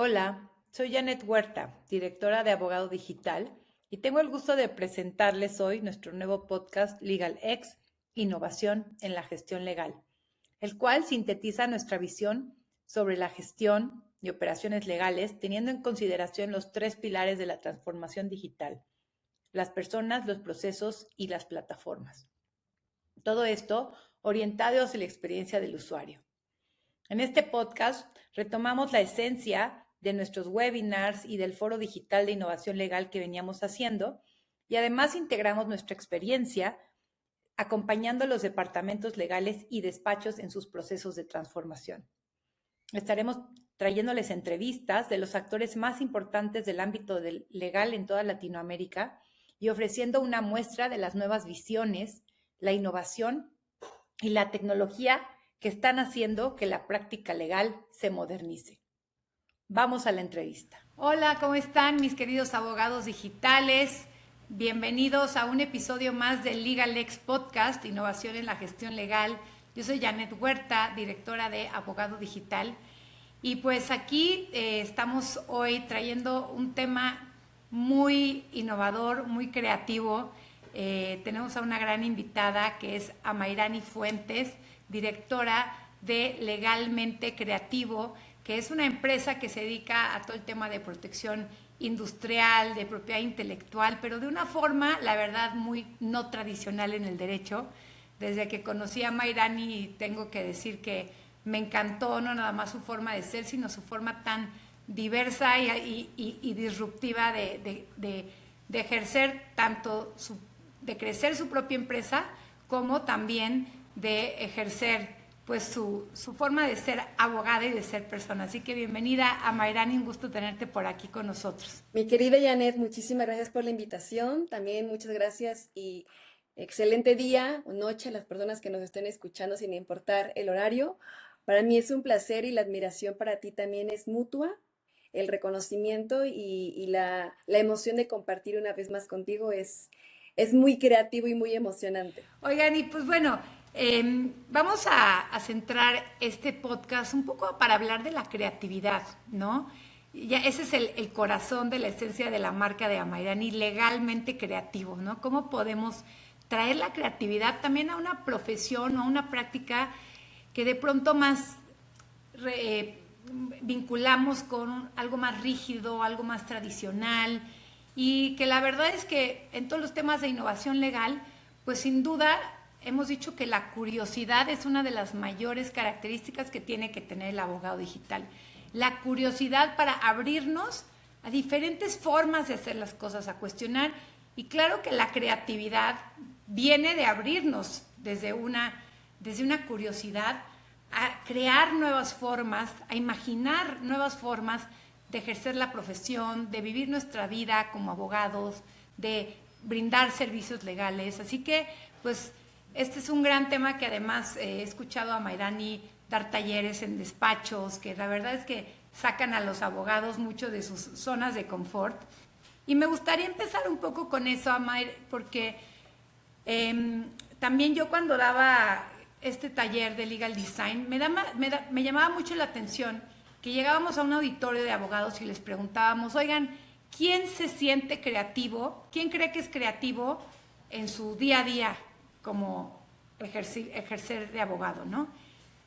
Hola, soy Janet Huerta, directora de Abogado Digital, y tengo el gusto de presentarles hoy nuestro nuevo podcast LegalX, Innovación en la Gestión Legal, el cual sintetiza nuestra visión sobre la gestión y operaciones legales, teniendo en consideración los tres pilares de la transformación digital: las personas, los procesos y las plataformas. Todo esto orientado hacia la experiencia del usuario. En este podcast retomamos la esencia de nuestros webinars y del foro digital de innovación legal que veníamos haciendo, y además integramos nuestra experiencia acompañando a los departamentos legales y despachos en sus procesos de transformación. Estaremos trayéndoles entrevistas de los actores más importantes del ámbito legal en toda Latinoamérica y ofreciendo una muestra de las nuevas visiones, la innovación y la tecnología que están haciendo que la práctica legal se modernice. Vamos a la entrevista. Hola, ¿cómo están mis queridos abogados digitales? Bienvenidos a un episodio más del LegalX Podcast, Innovación en la Gestión Legal. Yo soy Janet Huerta, directora de Abogado Digital. Y pues aquí estamos hoy trayendo un tema muy innovador, muy creativo. Tenemos a una gran invitada que es Amairani Fuentes, directora de Legalmente Creativo, que es una empresa que se dedica a todo el tema de protección industrial, de propiedad intelectual, pero de una forma, la verdad, muy no tradicional en el derecho. Desde que conocí a Mairani, tengo que decir que me encantó no nada más su forma de ser, sino su forma tan diversa y disruptiva de ejercer tanto de crecer su propia empresa, como también de ejercer pues su forma de ser abogada y de ser persona. Así que bienvenida a Mairani, un gusto tenerte por aquí con nosotros. Mi querida Janet, muchísimas gracias por la invitación. También muchas gracias y excelente día o noche a las personas que nos estén escuchando sin importar el horario. Para mí es un placer y la admiración para ti también es mutua. El reconocimiento y la emoción de compartir una vez más contigo es muy creativo y muy emocionante. Oigan, y pues bueno, vamos a centrar este podcast un poco para hablar de la creatividad, ¿no? Ya ese es el corazón de la esencia de la marca de Amairani, legalmente creativo, ¿no? ¿Cómo podemos traer la creatividad también a una profesión o a una práctica que de pronto más re- vinculamos con algo más rígido, algo más tradicional, y que la verdad es que en todos los temas de innovación legal, pues sin duda hemos dicho que la curiosidad es una de las mayores características que tiene que tener el abogado digital. La curiosidad para abrirnos a diferentes formas de hacer las cosas, a cuestionar, y claro que la creatividad viene de abrirnos desde una curiosidad a crear nuevas formas, a imaginar nuevas formas de ejercer la profesión, de vivir nuestra vida como abogados, de brindar servicios legales. Así que, pues, este es un gran tema que además he escuchado a Mairani dar talleres en despachos, que la verdad es que sacan a los abogados mucho de sus zonas de confort. Y me gustaría empezar un poco con eso, Amair, porque también yo cuando daba este taller de legal design, me llamaba mucho la atención que llegábamos a un auditorio de abogados y les preguntábamos, oigan, ¿quién se siente creativo? ¿Quién cree que es creativo en su día a día como ejercer de abogado, ¿no?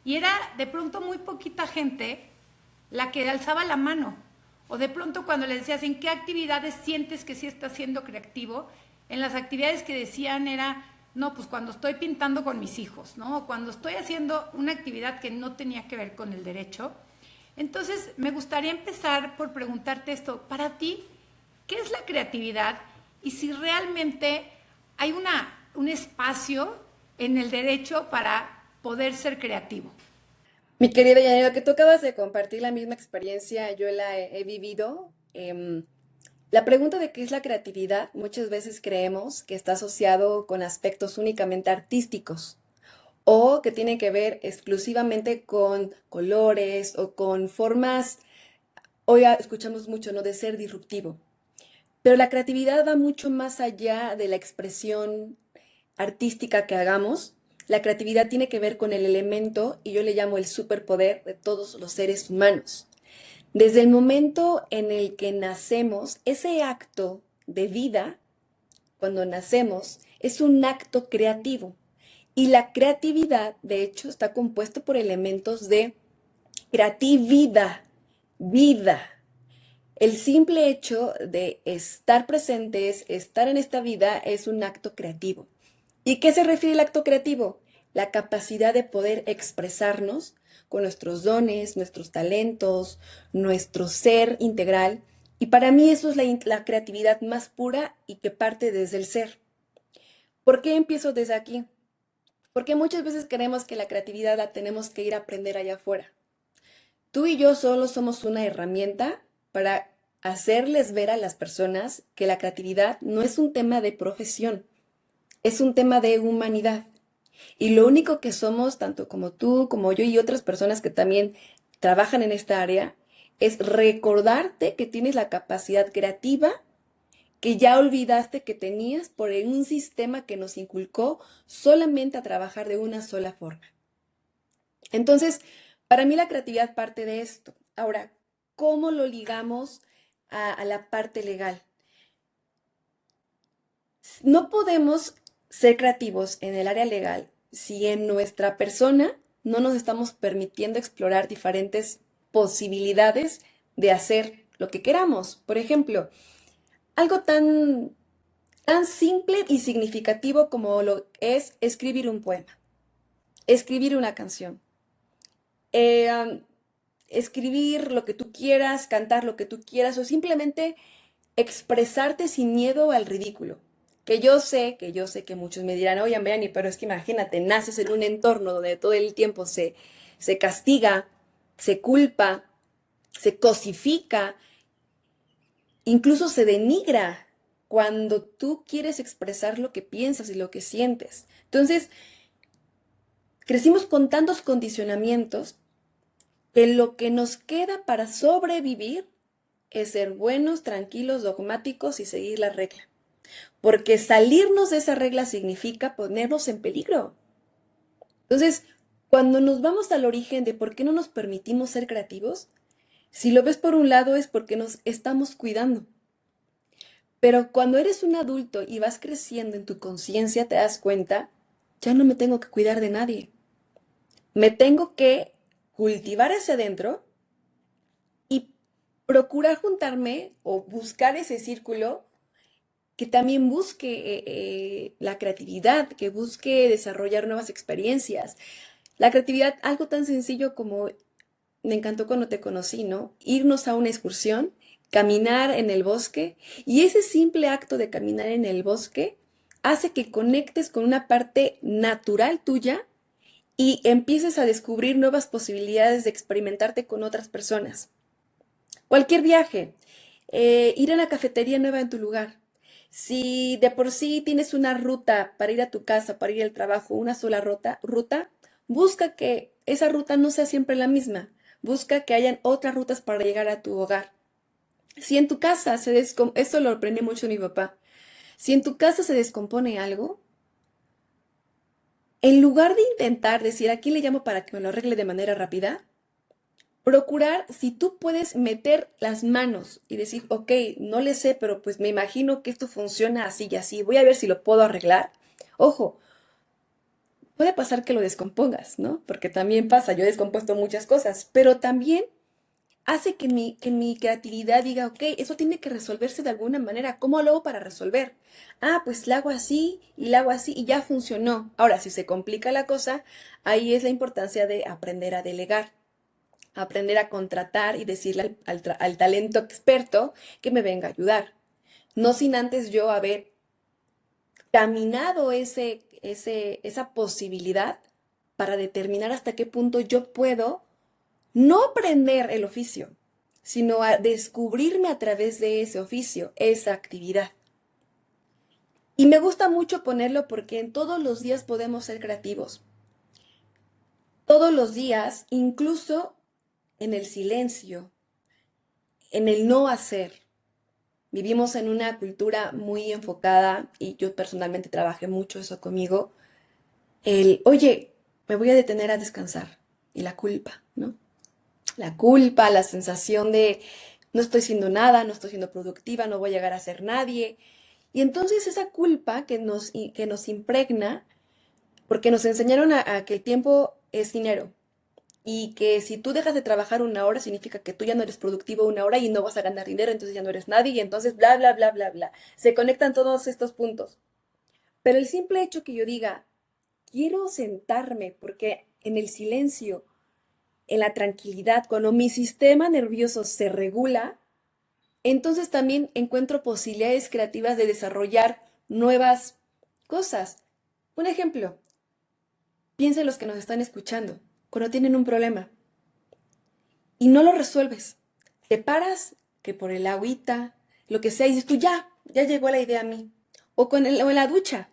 Y era de pronto muy poquita gente la que alzaba la mano. O de pronto cuando le decías, ¿en qué actividades sientes que sí estás siendo creativo? En las actividades que decían era, no, pues cuando estoy pintando con mis hijos, ¿no? O cuando estoy haciendo una actividad que no tenía que ver con el derecho. Entonces, me gustaría empezar por preguntarte esto. Para ti, ¿qué es la creatividad? Y si realmente hay un espacio en el derecho para poder ser creativo. Mi querida Janet, que tú acabas de compartir la misma experiencia, yo la he vivido. La pregunta de qué es la creatividad, muchas veces creemos que está asociado con aspectos únicamente artísticos o que tiene que ver exclusivamente con colores o con formas, hoy escuchamos mucho, ¿no? De ser disruptivo. Pero la creatividad va mucho más allá de la expresión artística que hagamos. La creatividad tiene que ver con el elemento, y yo le llamo el superpoder de todos los seres humanos. Desde el momento en el que nacemos, ese acto de vida, cuando nacemos, es un acto creativo. Y la creatividad, de hecho, está compuesto por elementos de creatividad, vida. El simple hecho de estar presentes, estar en esta vida, es un acto creativo. ¿Y qué se refiere el acto creativo? La capacidad de poder expresarnos con nuestros dones, nuestros talentos, nuestro ser integral. Y para mí eso es la creatividad más pura y que parte desde el ser. ¿Por qué empiezo desde aquí? Porque muchas veces creemos que la creatividad la tenemos que ir a aprender allá afuera. Tú y yo solo somos una herramienta para hacerles ver a las personas que la creatividad no es un tema de profesión, es un tema de humanidad. Y lo único que somos, tanto como tú, como yo y otras personas que también trabajan en esta área, es recordarte que tienes la capacidad creativa que ya olvidaste que tenías por un sistema que nos inculcó solamente a trabajar de una sola forma. Entonces, para mí la creatividad parte de esto. Ahora, ¿cómo lo ligamos a la parte legal? No podemos ser creativos en el área legal si en nuestra persona no nos estamos permitiendo explorar diferentes posibilidades de hacer lo que queramos. Por ejemplo, algo tan simple y significativo como lo es escribir un poema, escribir una canción, eh, um, escribir lo que tú quieras, cantar lo que tú quieras o simplemente expresarte sin miedo al ridículo. Que yo sé que muchos me dirán, oye, Melanie, pero es que imagínate, naces en un entorno donde todo el tiempo se castiga, se culpa, se cosifica, incluso se denigra cuando tú quieres expresar lo que piensas y lo que sientes. Entonces, crecimos con tantos condicionamientos que lo que nos queda para sobrevivir es ser buenos, tranquilos, dogmáticos y seguir la regla. Porque salirnos de esa regla significa ponernos en peligro. Entonces, cuando nos vamos al origen de por qué no nos permitimos ser creativos, si lo ves por un lado es porque nos estamos cuidando. Pero cuando eres un adulto y vas creciendo en tu conciencia, te das cuenta, ya no me tengo que cuidar de nadie. Me tengo que cultivar hacia adentro y procurar juntarme o buscar ese círculo que también busque la creatividad, que busque desarrollar nuevas experiencias. La creatividad, algo tan sencillo como me encantó cuando te conocí, ¿no? Irnos a una excursión, caminar en el bosque y ese simple acto de caminar en el bosque hace que conectes con una parte natural tuya y empieces a descubrir nuevas posibilidades de experimentarte con otras personas. Cualquier viaje, ir a una cafetería nueva en tu lugar. Si de por sí tienes una ruta para ir a tu casa, para ir al trabajo, una sola ruta, busca que esa ruta no sea siempre la misma. Busca que hayan otras rutas para llegar a tu hogar. Si en tu casa esto lo aprendí mucho de mi papá. Si en tu casa se descompone algo, en lugar de intentar decir aquí le llamo para que me lo arregle de manera rápida, procurar si tú puedes meter las manos y decir, ok, no le sé, pero pues me imagino que esto funciona así y así, voy a ver si lo puedo arreglar. Ojo, puede pasar que lo descompongas, ¿no? Porque también pasa, yo he descompuesto muchas cosas, pero también hace que mi creatividad diga, ok, eso tiene que resolverse de alguna manera. ¿Cómo lo hago para resolver? Ah, pues la hago así y la hago así y ya funcionó. Ahora, si se complica la cosa, ahí es la importancia de aprender a delegar, aprender a contratar y decirle al talento experto que me venga a ayudar. No sin antes yo haber caminado esa posibilidad para determinar hasta qué punto yo puedo no aprender el oficio, sino a descubrirme a través de ese oficio, esa actividad. Y me gusta mucho ponerlo porque en todos los días podemos ser creativos. Todos los días, incluso en el silencio, en el no hacer. Vivimos en una cultura muy enfocada y yo personalmente trabajé mucho eso conmigo. Oye, me voy a detener a descansar y la culpa, ¿no? La culpa, la sensación de no estoy haciendo nada, no estoy siendo productiva, no voy a llegar a ser nadie. Y entonces esa culpa que nos impregna, porque nos enseñaron a que el tiempo es dinero y que si tú dejas de trabajar una hora significa que tú ya no eres productivo una hora y no vas a ganar dinero, entonces ya no eres nadie y entonces bla, bla, bla, bla, bla. Se conectan todos estos puntos. Pero el simple hecho que yo diga, quiero sentarme porque en el silencio, en la tranquilidad, cuando mi sistema nervioso se regula, entonces también encuentro posibilidades creativas de desarrollar nuevas cosas. Un ejemplo, piensa en los que nos están escuchando, cuando tienen un problema y no lo resuelves. Te paras, que por el agüita, lo que sea, y dices tú, ya llegó la idea a mí. O en la ducha.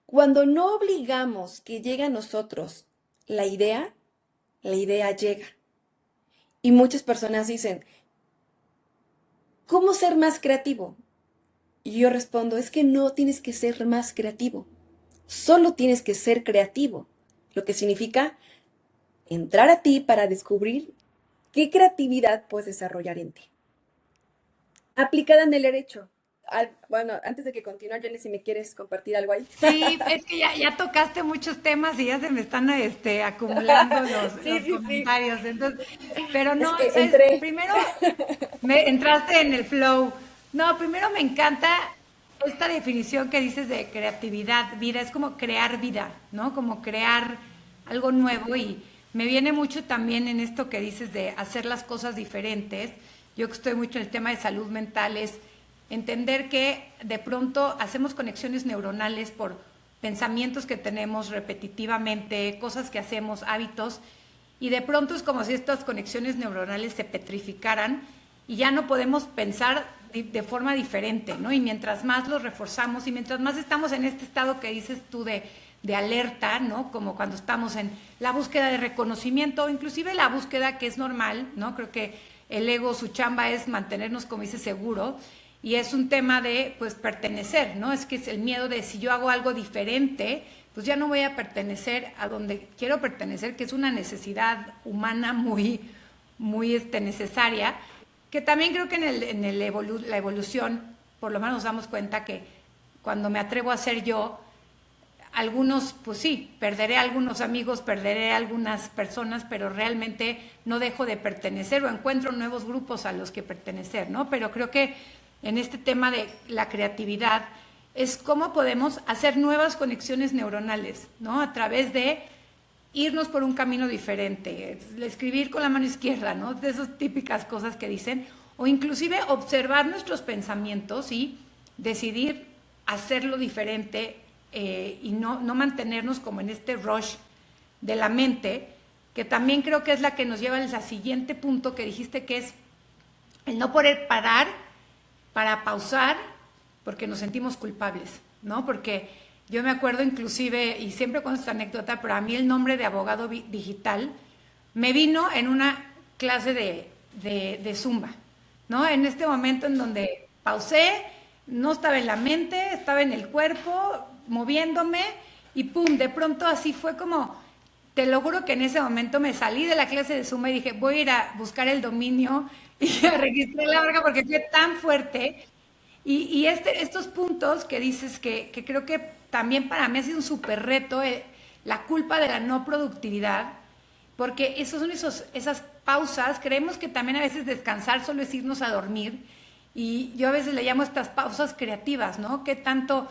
Cuando no obligamos que llegue a nosotros la idea llega. Y muchas personas dicen, ¿cómo ser más creativo? Y yo respondo, es que no tienes que ser más creativo, solo tienes que ser creativo, lo que significa entrar a ti para descubrir qué creatividad puedes desarrollar en ti. Aplicada en el derecho. Bueno, antes de que continúe, Jenny, si me quieres compartir algo ahí. Sí, es que ya tocaste muchos temas y ya se me están acumulando Sí, los sí, sí. comentarios. Entonces, pero Es no, que ¿sabes? entré. Primero me entraste en el flow. No, primero me encanta esta definición que dices de creatividad, vida, es como crear vida, ¿no? Como crear algo nuevo y me viene mucho también en esto que dices de hacer las cosas diferentes. Yo que estoy mucho en el tema de salud mental es entender que de pronto hacemos conexiones neuronales por pensamientos que tenemos repetitivamente, cosas que hacemos, hábitos, y de pronto es como si estas conexiones neuronales se petrificaran y ya no podemos pensar de forma diferente, ¿no? Y mientras más los reforzamos y mientras más estamos en este estado que dices tú de alerta, ¿no? Como cuando estamos en la búsqueda de reconocimiento, inclusive la búsqueda que es normal, ¿no? Creo que el ego, su chamba es mantenernos, como dice, seguro, y es un tema de, pues, pertenecer, ¿no? Es que es el miedo de si yo hago algo diferente, pues ya no voy a pertenecer a donde quiero pertenecer, que es una necesidad humana muy necesaria, que también creo que la evolución, por lo menos nos damos cuenta que cuando me atrevo a ser yo, algunos, pues sí, perderé algunos amigos, perderé algunas personas, pero realmente no dejo de pertenecer o encuentro nuevos grupos a los que pertenecer, ¿no? Pero creo que en este tema de la creatividad es cómo podemos hacer nuevas conexiones neuronales, ¿no? A través de irnos por un camino diferente, escribir con la mano izquierda, ¿no? De esas típicas cosas que dicen, o inclusive observar nuestros pensamientos y decidir hacerlo diferente y no mantenernos como en este rush de la mente, que también creo que es la que nos lleva al siguiente punto que dijiste, que es el no poder parar para pausar porque nos sentimos culpables, ¿no? Porque yo me acuerdo inclusive, y siempre cuento esta anécdota, pero a mí el nombre de abogado digital me vino en una clase de Zumba, ¿no? En este momento en donde pausé, no estaba en la mente, estaba en el cuerpo, moviéndome, y pum, de pronto así fue como, te lo juro que en ese momento me salí de la clase de Zumba y dije, voy a ir a buscar el dominio y a registrar la marca porque fue tan fuerte. Y estos puntos que dices que creo que también para mí ha sido un súper reto, la culpa de la no productividad, porque esas pausas, creemos que también a veces descansar solo es irnos a dormir, y yo a veces le llamo estas pausas creativas, ¿no? Que tanto,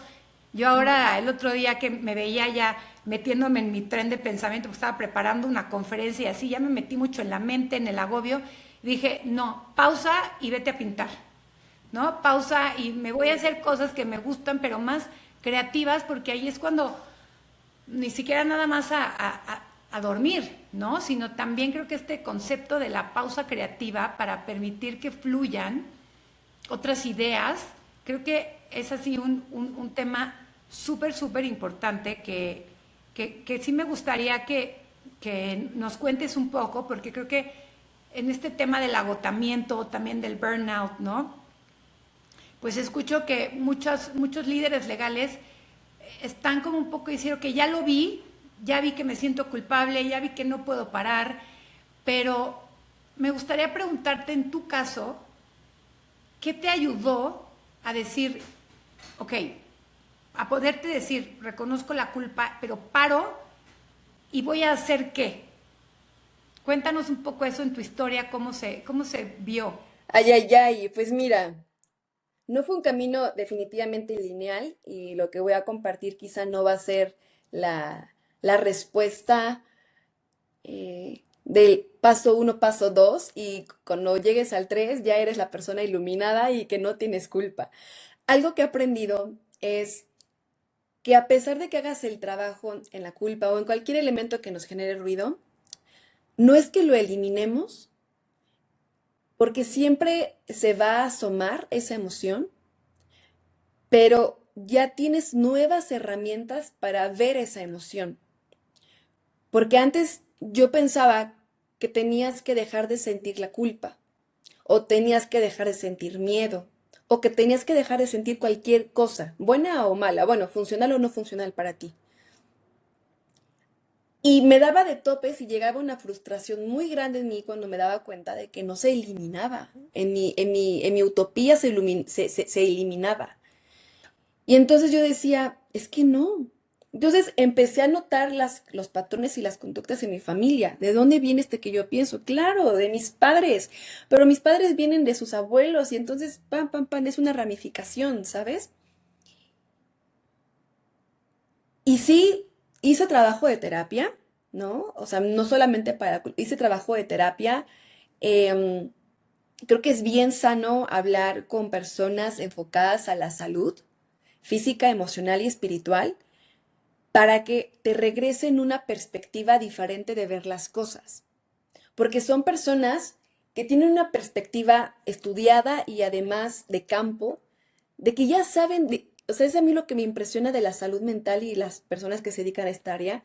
yo ahora el otro día que me veía ya metiéndome en mi tren de pensamiento, porque estaba preparando una conferencia y así, ya me metí mucho en la mente, en el agobio, dije, no, pausa y vete a pintar, ¿no? Pausa y me voy a hacer cosas que me gustan, pero más creativas, porque ahí es cuando ni siquiera nada más a dormir, ¿no? Sino también creo que este concepto de la pausa creativa para permitir que fluyan otras ideas, creo que es así un tema súper importante que sí me gustaría que nos cuentes un poco, porque creo que en este tema del agotamiento, también del burnout, ¿no? Pues escucho que muchos líderes legales están como un poco diciendo que ya lo vi, ya vi que me siento culpable, ya vi que no puedo parar, pero me gustaría preguntarte en tu caso, ¿qué te ayudó a decir, ok, a poderte decir, reconozco la culpa, pero paro y voy a hacer qué? Cuéntanos un poco eso en tu historia, cómo se vio. Ay, ay, ay, pues mira, no fue un camino definitivamente lineal y lo que voy a compartir quizá no va a ser la respuesta del paso uno, paso dos, y cuando llegues al tres ya eres la persona iluminada y que no tienes culpa. Algo que he aprendido es que a pesar de que hagas el trabajo en la culpa o en cualquier elemento que nos genere ruido, no es que lo eliminemos, porque siempre se va a asomar esa emoción, pero ya tienes nuevas herramientas para ver esa emoción. Porque antes yo pensaba que tenías que dejar de sentir la culpa, o tenías que dejar de sentir miedo, o que tenías que dejar de sentir cualquier cosa, buena o mala, bueno, funcional o no funcional para ti. Y me daba de topes y llegaba una frustración muy grande en mí cuando me daba cuenta de que no se eliminaba. En mi utopía se eliminaba. Y entonces yo decía, es que no. Entonces empecé a notar los patrones y las conductas en mi familia. ¿De dónde viene este que yo pienso? Claro, de mis padres. Pero mis padres vienen de sus abuelos y entonces, pam, pam, pam, es una ramificación, ¿sabes? Y sí, hice trabajo de terapia, ¿no? O sea, no solamente hice trabajo de terapia. em, Creo que es bien sano hablar con personas enfocadas a la salud física, emocional y espiritual para que te regresen una perspectiva diferente de ver las cosas. Porque son personas que tienen una perspectiva estudiada y además de campo, de que ya saben, o sea, es a mí lo que me impresiona de la salud mental y las personas que se dedican a esta área,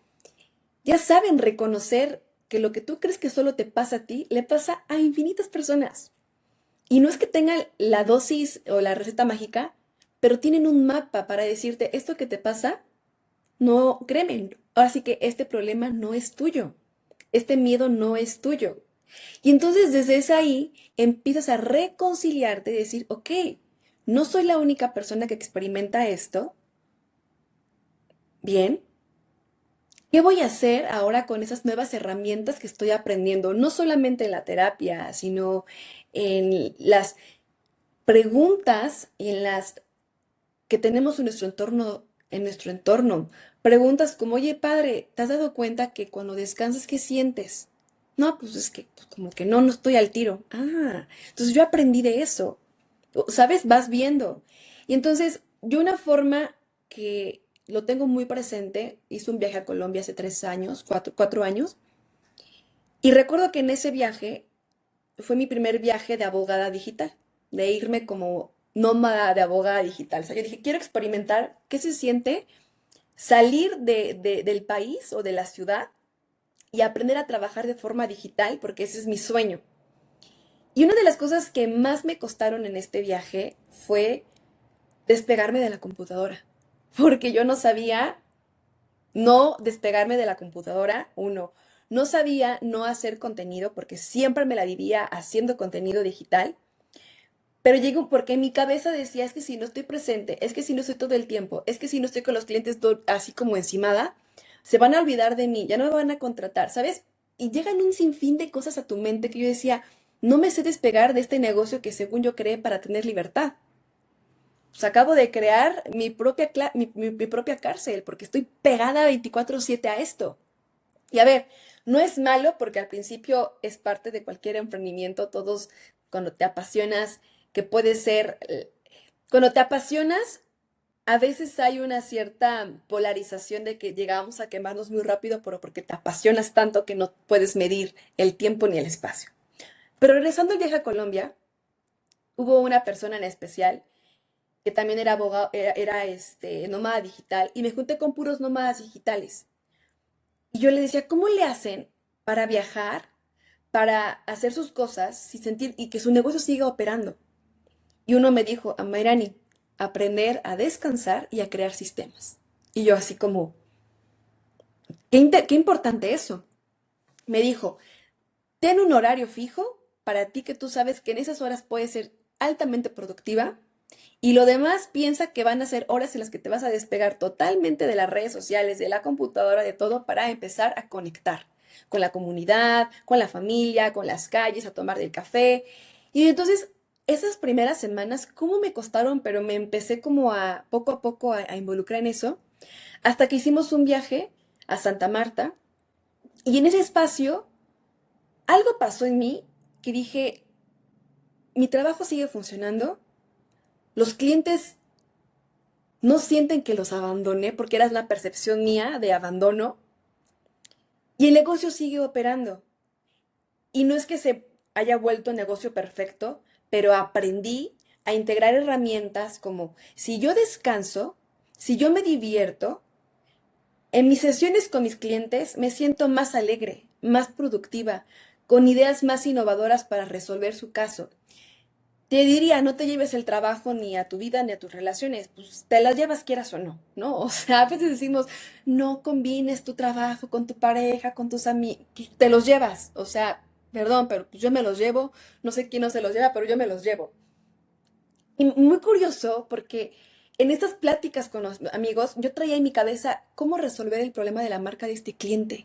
ya saben reconocer que lo que tú crees que solo te pasa a ti, le pasa a infinitas personas. Y no es que tengan la dosis o la receta mágica, pero tienen un mapa para decirte, esto que te pasa, no, créeme, así que este problema no es tuyo, este miedo no es tuyo. Y entonces desde ese ahí empiezas a reconciliarte y decir, ok, no soy la única persona que experimenta esto, bien, ¿qué voy a hacer ahora con esas nuevas herramientas que estoy aprendiendo? No solamente en la terapia, sino en las preguntas y en las que tenemos en nuestro entorno. Preguntas como, oye, padre, ¿te has dado cuenta que cuando descansas, qué sientes? No, pues es que pues, como que no, no estoy al tiro. Ah, entonces yo aprendí de eso. ¿Sabes? Vas viendo. Y entonces, yo una forma que lo tengo muy presente, hice un viaje a Colombia hace 3 años, 4 años, y recuerdo que en ese viaje fue mi primer viaje de abogada digital, de irme como nómada de abogada digital. O sea, yo dije, quiero experimentar qué se siente salir del país o de la ciudad y aprender a trabajar de forma digital, porque ese es mi sueño. Y una de las cosas que más me costaron en este viaje fue despegarme de la computadora, porque yo no sabía no despegarme de la computadora, uno. No sabía no hacer contenido porque siempre me la vivía haciendo contenido digital. Pero llegó porque en mi cabeza decía, es que si no estoy presente, es que si no estoy todo el tiempo, es que si no estoy con los clientes así como encimada, se van a olvidar de mí, ya no me van a contratar, ¿sabes? Y llegan un sinfín de cosas a tu mente que yo decía, no me sé despegar de este negocio que según yo creé para tener libertad. Pues acabo de crear mi propia cárcel porque estoy pegada 24/7 a esto. Y a ver, no es malo porque al principio es parte de cualquier emprendimiento, todos cuando te apasionas, que puede ser, cuando te apasionas, a veces hay una cierta polarización de que llegamos a quemarnos muy rápido, pero porque te apasionas tanto que no puedes medir el tiempo ni el espacio. Pero regresando al viaje a Colombia, hubo una persona en especial que también era abogado, nómada digital, y me junté con puros nómadas digitales. Y yo le decía, ¿cómo le hacen para viajar, para hacer sus cosas sin sentir y que su negocio siga operando? Y uno me dijo, Amairani, aprender a descansar y a crear sistemas. Y yo así como, qué importante eso. Me dijo, ten un horario fijo para ti que tú sabes que en esas horas puedes ser altamente productiva y lo demás piensa que van a ser horas en las que te vas a despegar totalmente de las redes sociales, de la computadora, de todo para empezar a conectar con la comunidad, con la familia, con las calles, a tomar del café. Y entonces, esas primeras semanas, ¿cómo me costaron? Pero me empecé como a poco a poco a involucrar en eso, hasta que hicimos un viaje a Santa Marta y en ese espacio algo pasó en mí que dije, mi trabajo sigue funcionando, los clientes no sienten que los abandoné porque era una percepción mía de abandono y el negocio sigue operando. Y no es que se haya vuelto negocio perfecto, pero aprendí a integrar herramientas como si yo descanso, si yo me divierto, en mis sesiones con mis clientes me siento más alegre, más productiva, con ideas más innovadoras para resolver su caso. Te diría, no te lleves el trabajo ni a tu vida ni a tus relaciones, pues te las llevas quieras o no, ¿no? O sea, a veces decimos, no combines tu trabajo con tu pareja, con tus amigos, pues te los llevas, o sea, perdón, pero pues yo me los llevo, no sé quién no se los lleva, pero yo me los llevo. Y muy curioso porque en estas pláticas con los amigos, yo traía en mi cabeza cómo resolver el problema de la marca de este cliente.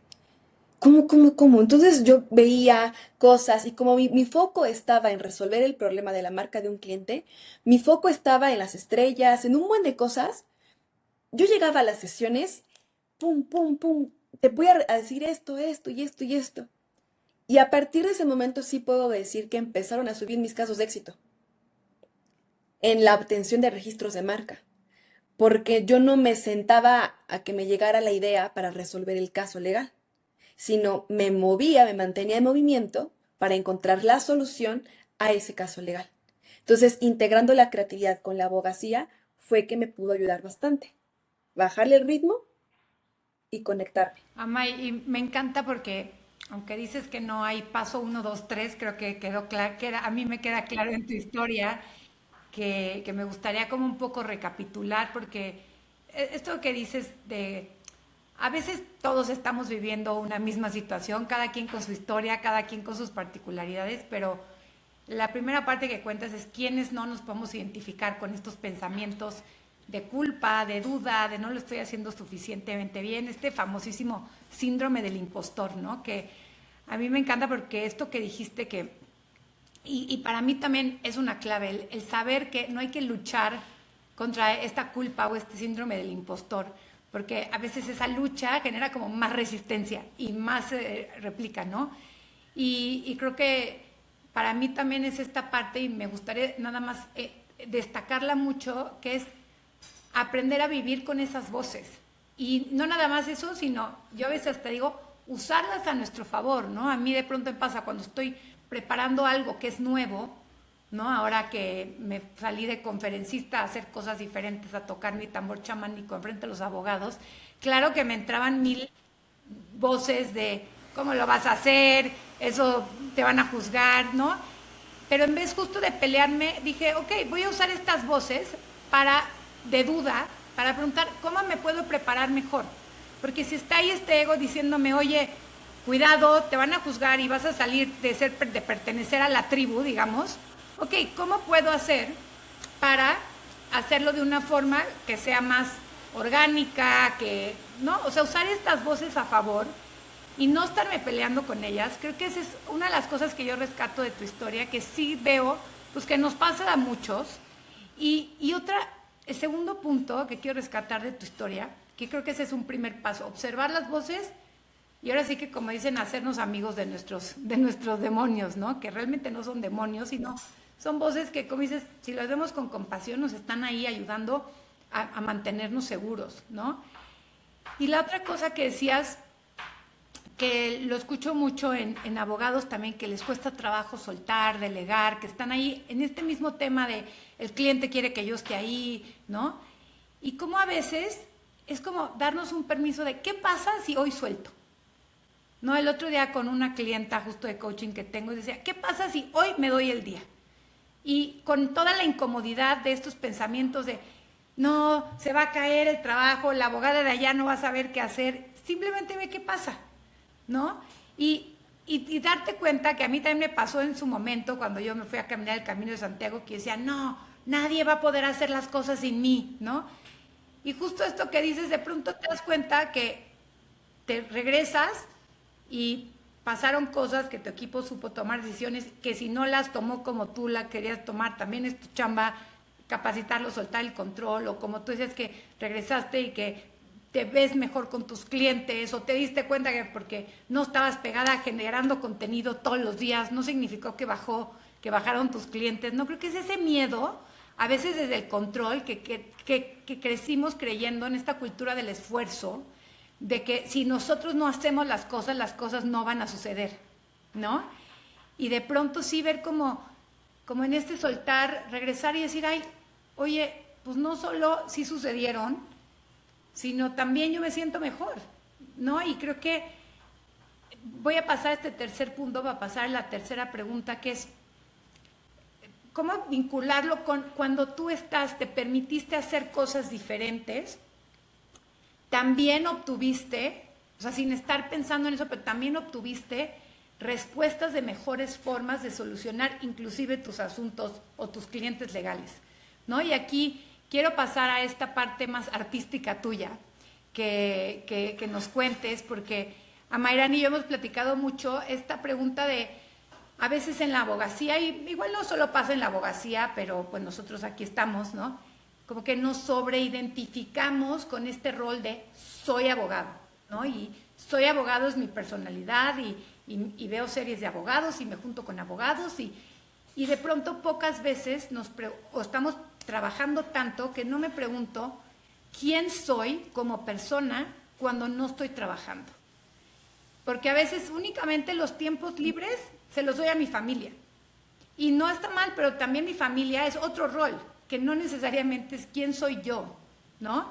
¿Cómo? Entonces yo veía cosas y como mi foco estaba en resolver el problema de la marca de un cliente, mi foco estaba en las estrellas, en un buen de cosas. Yo llegaba a las sesiones, pum, pum, pum, te voy a decir esto, esto y esto y esto. Y a partir de ese momento sí puedo decir que empezaron a subir mis casos de éxito en la obtención de registros de marca, porque yo no me sentaba a que me llegara la idea para resolver el caso legal, sino me movía, me mantenía en movimiento para encontrar la solución a ese caso legal. Entonces, integrando la creatividad con la abogacía fue que me pudo ayudar bastante. Bajarle el ritmo y conectarme. Amay, y me encanta porque, aunque dices que no hay paso uno, dos, tres, creo que quedó claro, a mí me queda claro en tu historia que me gustaría como un poco recapitular, porque esto que dices de, a veces todos estamos viviendo una misma situación, cada quien con su historia, cada quien con sus particularidades, pero la primera parte que cuentas es quiénes no nos podemos identificar con estos pensamientos de culpa, de duda, de no lo estoy haciendo suficientemente bien, este famosísimo síndrome del impostor, ¿no? Que a mí me encanta porque esto que dijiste que, y para mí también es una clave, el saber que no hay que luchar contra esta culpa o este síndrome del impostor, porque a veces esa lucha genera como más resistencia y más réplica, ¿no? Y creo que para mí también es esta parte y me gustaría nada más destacarla mucho, que es aprender a vivir con esas voces. Y no nada más eso, sino yo a veces te digo, usarlas a nuestro favor, ¿no? A mí de pronto me pasa cuando estoy preparando algo que es nuevo, ¿no? Ahora que me salí de conferencista a hacer cosas diferentes, a tocar mi tambor chamánico enfrente de los abogados, claro que me entraban mil voces de cómo lo vas a hacer, eso te van a juzgar, ¿no? Pero en vez justo de pelearme, dije, ok, voy a usar estas voces para, de duda, para preguntar cómo me puedo preparar mejor. Porque si está ahí este ego diciéndome, oye, cuidado, te van a juzgar y vas a salir de pertenecer a la tribu, digamos, ok, ¿cómo puedo hacer para hacerlo de una forma que sea más orgánica, que, ¿no? O sea, usar estas voces a favor y no estarme peleando con ellas. Creo que esa es una de las cosas que yo rescato de tu historia, que sí veo, pues que nos pasa a muchos. Y otra, el segundo punto que quiero rescatar de tu historia, que creo que ese es un primer paso, observar las voces y ahora sí que, como dicen, hacernos amigos de nuestros demonios, ¿no? Que realmente no son demonios, sino son voces que, como dices, si las vemos con compasión, nos están ahí ayudando a mantenernos seguros, ¿no? Y la otra cosa que decías, que lo escucho mucho en abogados también, que les cuesta trabajo soltar, delegar, que están ahí en este mismo tema de el cliente quiere que yo esté ahí, ¿no? Y como a veces es como darnos un permiso de qué pasa si hoy suelto. No, el otro día con una clienta justo de coaching que tengo, decía, ¿qué pasa si hoy me doy el día? Y con toda la incomodidad de estos pensamientos de, no, se va a caer el trabajo, la abogada de allá no va a saber qué hacer, simplemente ve qué pasa, ¿no? Y y darte cuenta que a mí también me pasó en su momento cuando yo me fui a caminar el Camino de Santiago, que decía, no, nadie va a poder hacer las cosas sin mí, ¿no? Y justo esto que dices, de pronto te das cuenta que te regresas y pasaron cosas que tu equipo supo tomar decisiones que si no las tomó como tú la querías tomar, también es tu chamba capacitarlo, soltar el control, o como tú dices que regresaste y que te ves mejor con tus clientes, o te diste cuenta que porque no estabas pegada generando contenido todos los días, no significó que bajaron tus clientes. No creo que es ese miedo, a veces desde el control, que crecimos creyendo en esta cultura del esfuerzo, de que si nosotros no hacemos las cosas no van a suceder, ¿no? Y de pronto sí ver como en este soltar, regresar y decir, ay, oye, pues no solo sí sucedieron, sino también yo me siento mejor, ¿no? Y creo que voy a pasar a este tercer punto, va a pasar a la tercera pregunta, que es, ¿cómo vincularlo con cuando tú te permitiste hacer cosas diferentes? También obtuviste, o sea, sin estar pensando en eso, pero también obtuviste respuestas de mejores formas de solucionar inclusive tus asuntos o tus clientes legales, ¿no? Y aquí quiero pasar a esta parte más artística tuya, que nos cuentes, porque a Mayrán y yo hemos platicado mucho esta pregunta de, a veces en la abogacía, y igual no solo pasa en la abogacía, pero pues nosotros aquí estamos, ¿no? Como que nos sobreidentificamos con este rol de soy abogado, ¿no? Y soy abogado es mi personalidad y veo series de abogados y me junto con abogados y de pronto pocas veces o estamos trabajando tanto que no me pregunto quién soy como persona cuando no estoy trabajando. Porque a veces únicamente los tiempos libres se los doy a mi familia. Y no está mal, pero también mi familia es otro rol, que no necesariamente es quién soy yo, ¿no?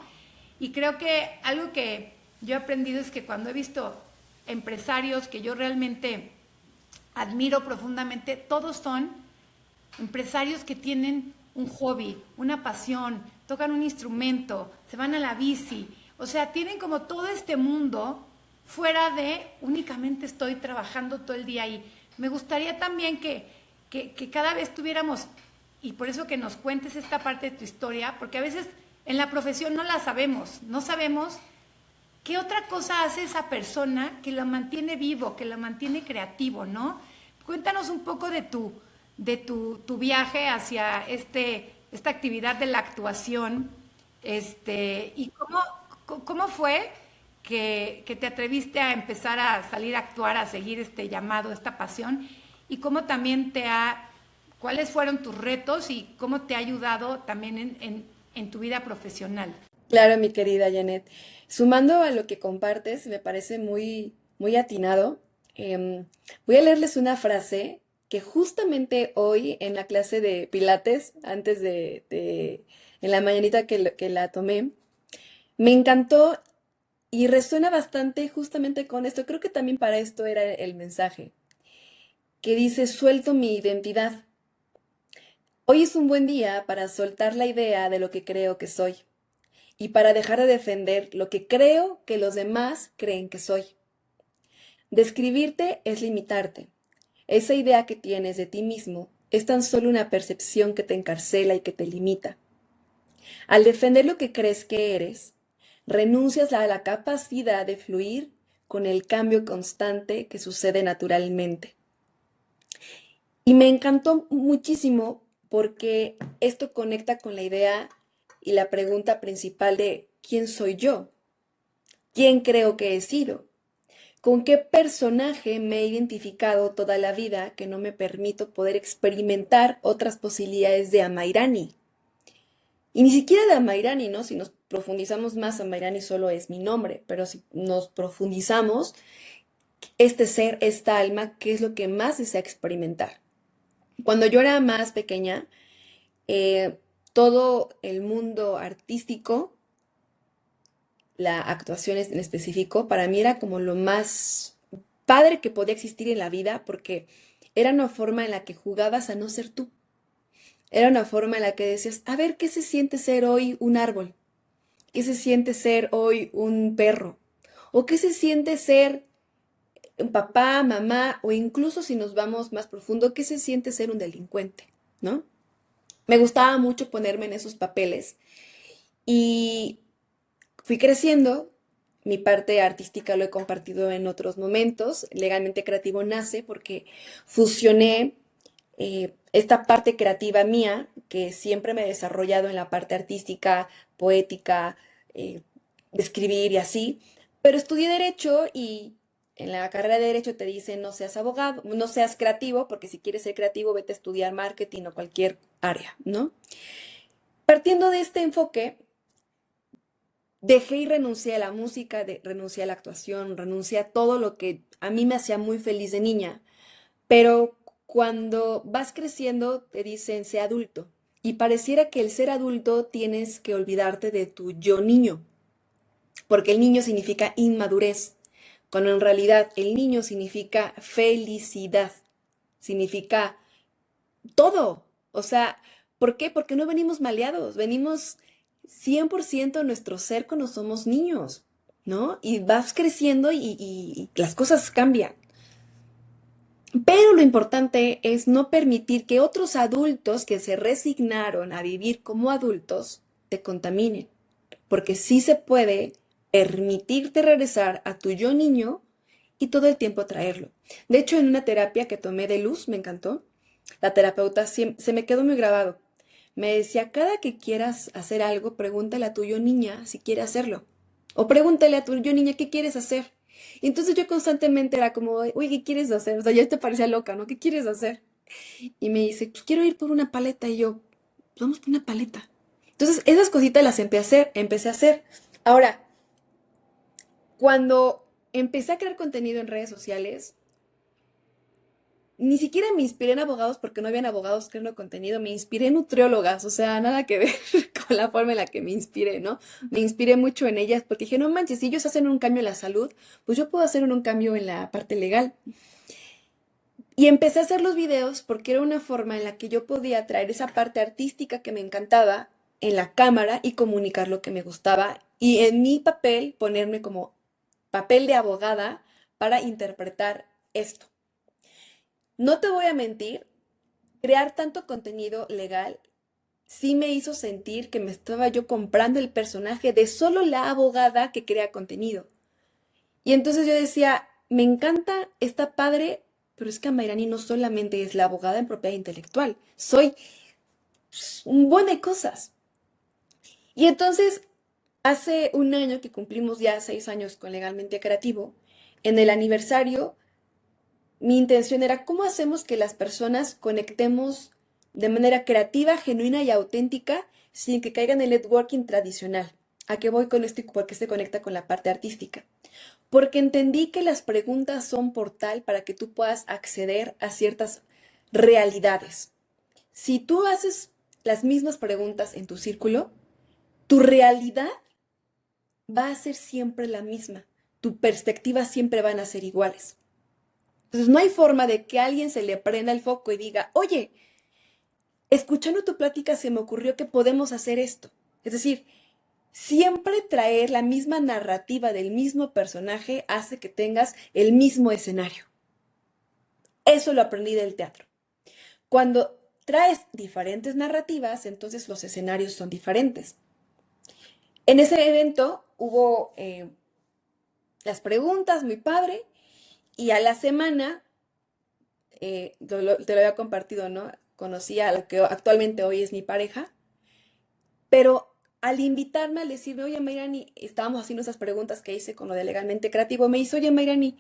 Y creo que algo que yo he aprendido es que cuando he visto empresarios que yo realmente admiro profundamente, todos son empresarios que tienen un hobby, una pasión, tocan un instrumento, se van a la bici, o sea, tienen como todo este mundo fuera de únicamente estoy trabajando todo el día ahí. Me gustaría también que cada vez tuviéramos, y por eso que nos cuentes esta parte de tu historia, porque a veces en la profesión no la sabemos, no sabemos qué otra cosa hace esa persona que la mantiene vivo, que la mantiene creativo, ¿no? Cuéntanos un poco de tu viaje hacia esta actividad de la actuación, y cómo fue que te atreviste a empezar a salir a actuar, a seguir este llamado, esta pasión, y cómo también cuáles fueron tus retos y cómo te ha ayudado también en tu vida profesional. Claro, mi querida Janet. Sumando a lo que compartes, me parece muy, muy atinado. Em, Voy a leerles una frase que justamente hoy en la clase de Pilates, antes en la mañanita que la tomé, me encantó y resuena bastante justamente con esto. Creo que también para esto era el mensaje, que dice, suelto mi identidad. Hoy es un buen día para soltar la idea de lo que creo que soy y para dejar de defender lo que creo que los demás creen que soy. Describirte es limitarte. Esa idea que tienes de ti mismo es tan solo una percepción que te encarcela y que te limita. Al defender lo que crees que eres, renuncias a la capacidad de fluir con el cambio constante que sucede naturalmente. Y me encantó muchísimo porque esto conecta con la idea y la pregunta principal de ¿quién soy yo? ¿Quién creo que he sido? ¿Con qué personaje me he identificado toda la vida que no me permito poder experimentar otras posibilidades de Amairani? Y ni siquiera de Amairani, ¿no? Si nos profundizamos más, Amairani solo es mi nombre, pero si nos profundizamos, este ser, esta alma, ¿qué es lo que más desea experimentar? Cuando yo era más pequeña, eh, todo el mundo artístico, la actuación en específico, para mí era como lo más padre que podía existir en la vida porque era una forma en la que jugabas a no ser tú. Era una forma en la que decías, a ver, ¿qué se siente ser hoy un árbol? ¿Qué se siente ser hoy un perro? ¿O qué se siente ser un papá, mamá, o incluso si nos vamos más profundo, ¿qué se siente ser un delincuente? ¿No? Me gustaba mucho ponerme en esos papeles y fui creciendo. Mi parte artística lo he compartido en otros momentos. Legalmente Creativo nace porque fusioné esta parte creativa mía, que siempre me he desarrollado en la parte artística, poética, de escribir y así, pero estudié derecho y en la carrera de derecho te dicen no seas abogado, no seas creativo, porque si quieres ser creativo vete a estudiar marketing o cualquier área, ¿no? Partiendo de este enfoque, dejé y renuncié a la música, renuncié a la actuación, renuncié a todo lo que a mí me hacía muy feliz de niña. Pero cuando vas creciendo te dicen sé adulto y pareciera que el ser adulto tienes que olvidarte de tu yo niño, porque el niño significa inmadurez, cuando en realidad el niño significa felicidad, significa todo. O sea, ¿por qué? Porque no venimos maleados, venimos 100% nuestro ser cuando somos niños, ¿no? Y vas creciendo y las cosas cambian. Pero lo importante es no permitir que otros adultos que se resignaron a vivir como adultos te contaminen, porque sí se puede permitirte regresar a tu yo niño y todo el tiempo traerlo. De hecho, en una terapia que tomé de luz, me encantó, la terapeuta se me quedó muy grabado. Me decía, cada que quieras hacer algo, pregúntale a tu yo niña si quiere hacerlo. O pregúntale a tu yo niña qué quieres hacer. Y entonces yo constantemente era como, oye, ¿qué quieres hacer? O sea, ya te parecía loca, ¿no? ¿Qué quieres hacer? Y me dice, "Pues quiero ir por una paleta". Y yo, "Pues vamos por una paleta". Entonces, esas cositas las empecé a hacer. Ahora, cuando empecé a crear contenido en redes sociales, ni siquiera me inspiré en abogados porque no habían abogados creando contenido, me inspiré en nutriólogas, o sea, nada que ver con la forma en la que me inspiré, ¿no? Me inspiré mucho en ellas porque dije, no manches, si ellos hacen un cambio en la salud, pues yo puedo hacer un cambio en la parte legal. Y empecé a hacer los videos porque era una forma en la que yo podía traer esa parte artística que me encantaba en la cámara y comunicar lo que me gustaba y en mi papel ponerme como papel de abogada para interpretar esto. No te voy a mentir, crear tanto contenido legal sí me hizo sentir que me estaba yo comprando el personaje de solo la abogada que crea contenido. Y entonces yo decía, me encanta, está padre, pero es que Amairani no solamente es la abogada en propiedad intelectual, soy un buen de cosas. Y entonces, hace un año que cumplimos ya 6 años con Legalmente Creativo, en el aniversario, mi intención era cómo hacemos que las personas conectemos de manera creativa, genuina y auténtica sin que caigan en el networking tradicional. ¿A qué voy con esto y por qué se conecta con la parte artística? Porque entendí que las preguntas son portal para que tú puedas acceder a ciertas realidades. Si tú haces las mismas preguntas en tu círculo, tu realidad va a ser siempre la misma. Tu perspectiva siempre van a ser iguales. Entonces no hay forma de que a alguien se le prenda el foco y diga, oye, escuchando tu plática se me ocurrió que podemos hacer esto. Es decir, siempre traer la misma narrativa del mismo personaje hace que tengas el mismo escenario. Eso lo aprendí del teatro. Cuando traes diferentes narrativas, entonces los escenarios son diferentes. En ese evento hubo las preguntas, muy padre, y a la semana, te lo había compartido, ¿no? Conocí a la que actualmente hoy es mi pareja, pero al invitarme, al decirme, oye, Mayrani, estábamos haciendo esas preguntas que hice con lo de Legalmente Creativo, me dice, oye, Mayrani,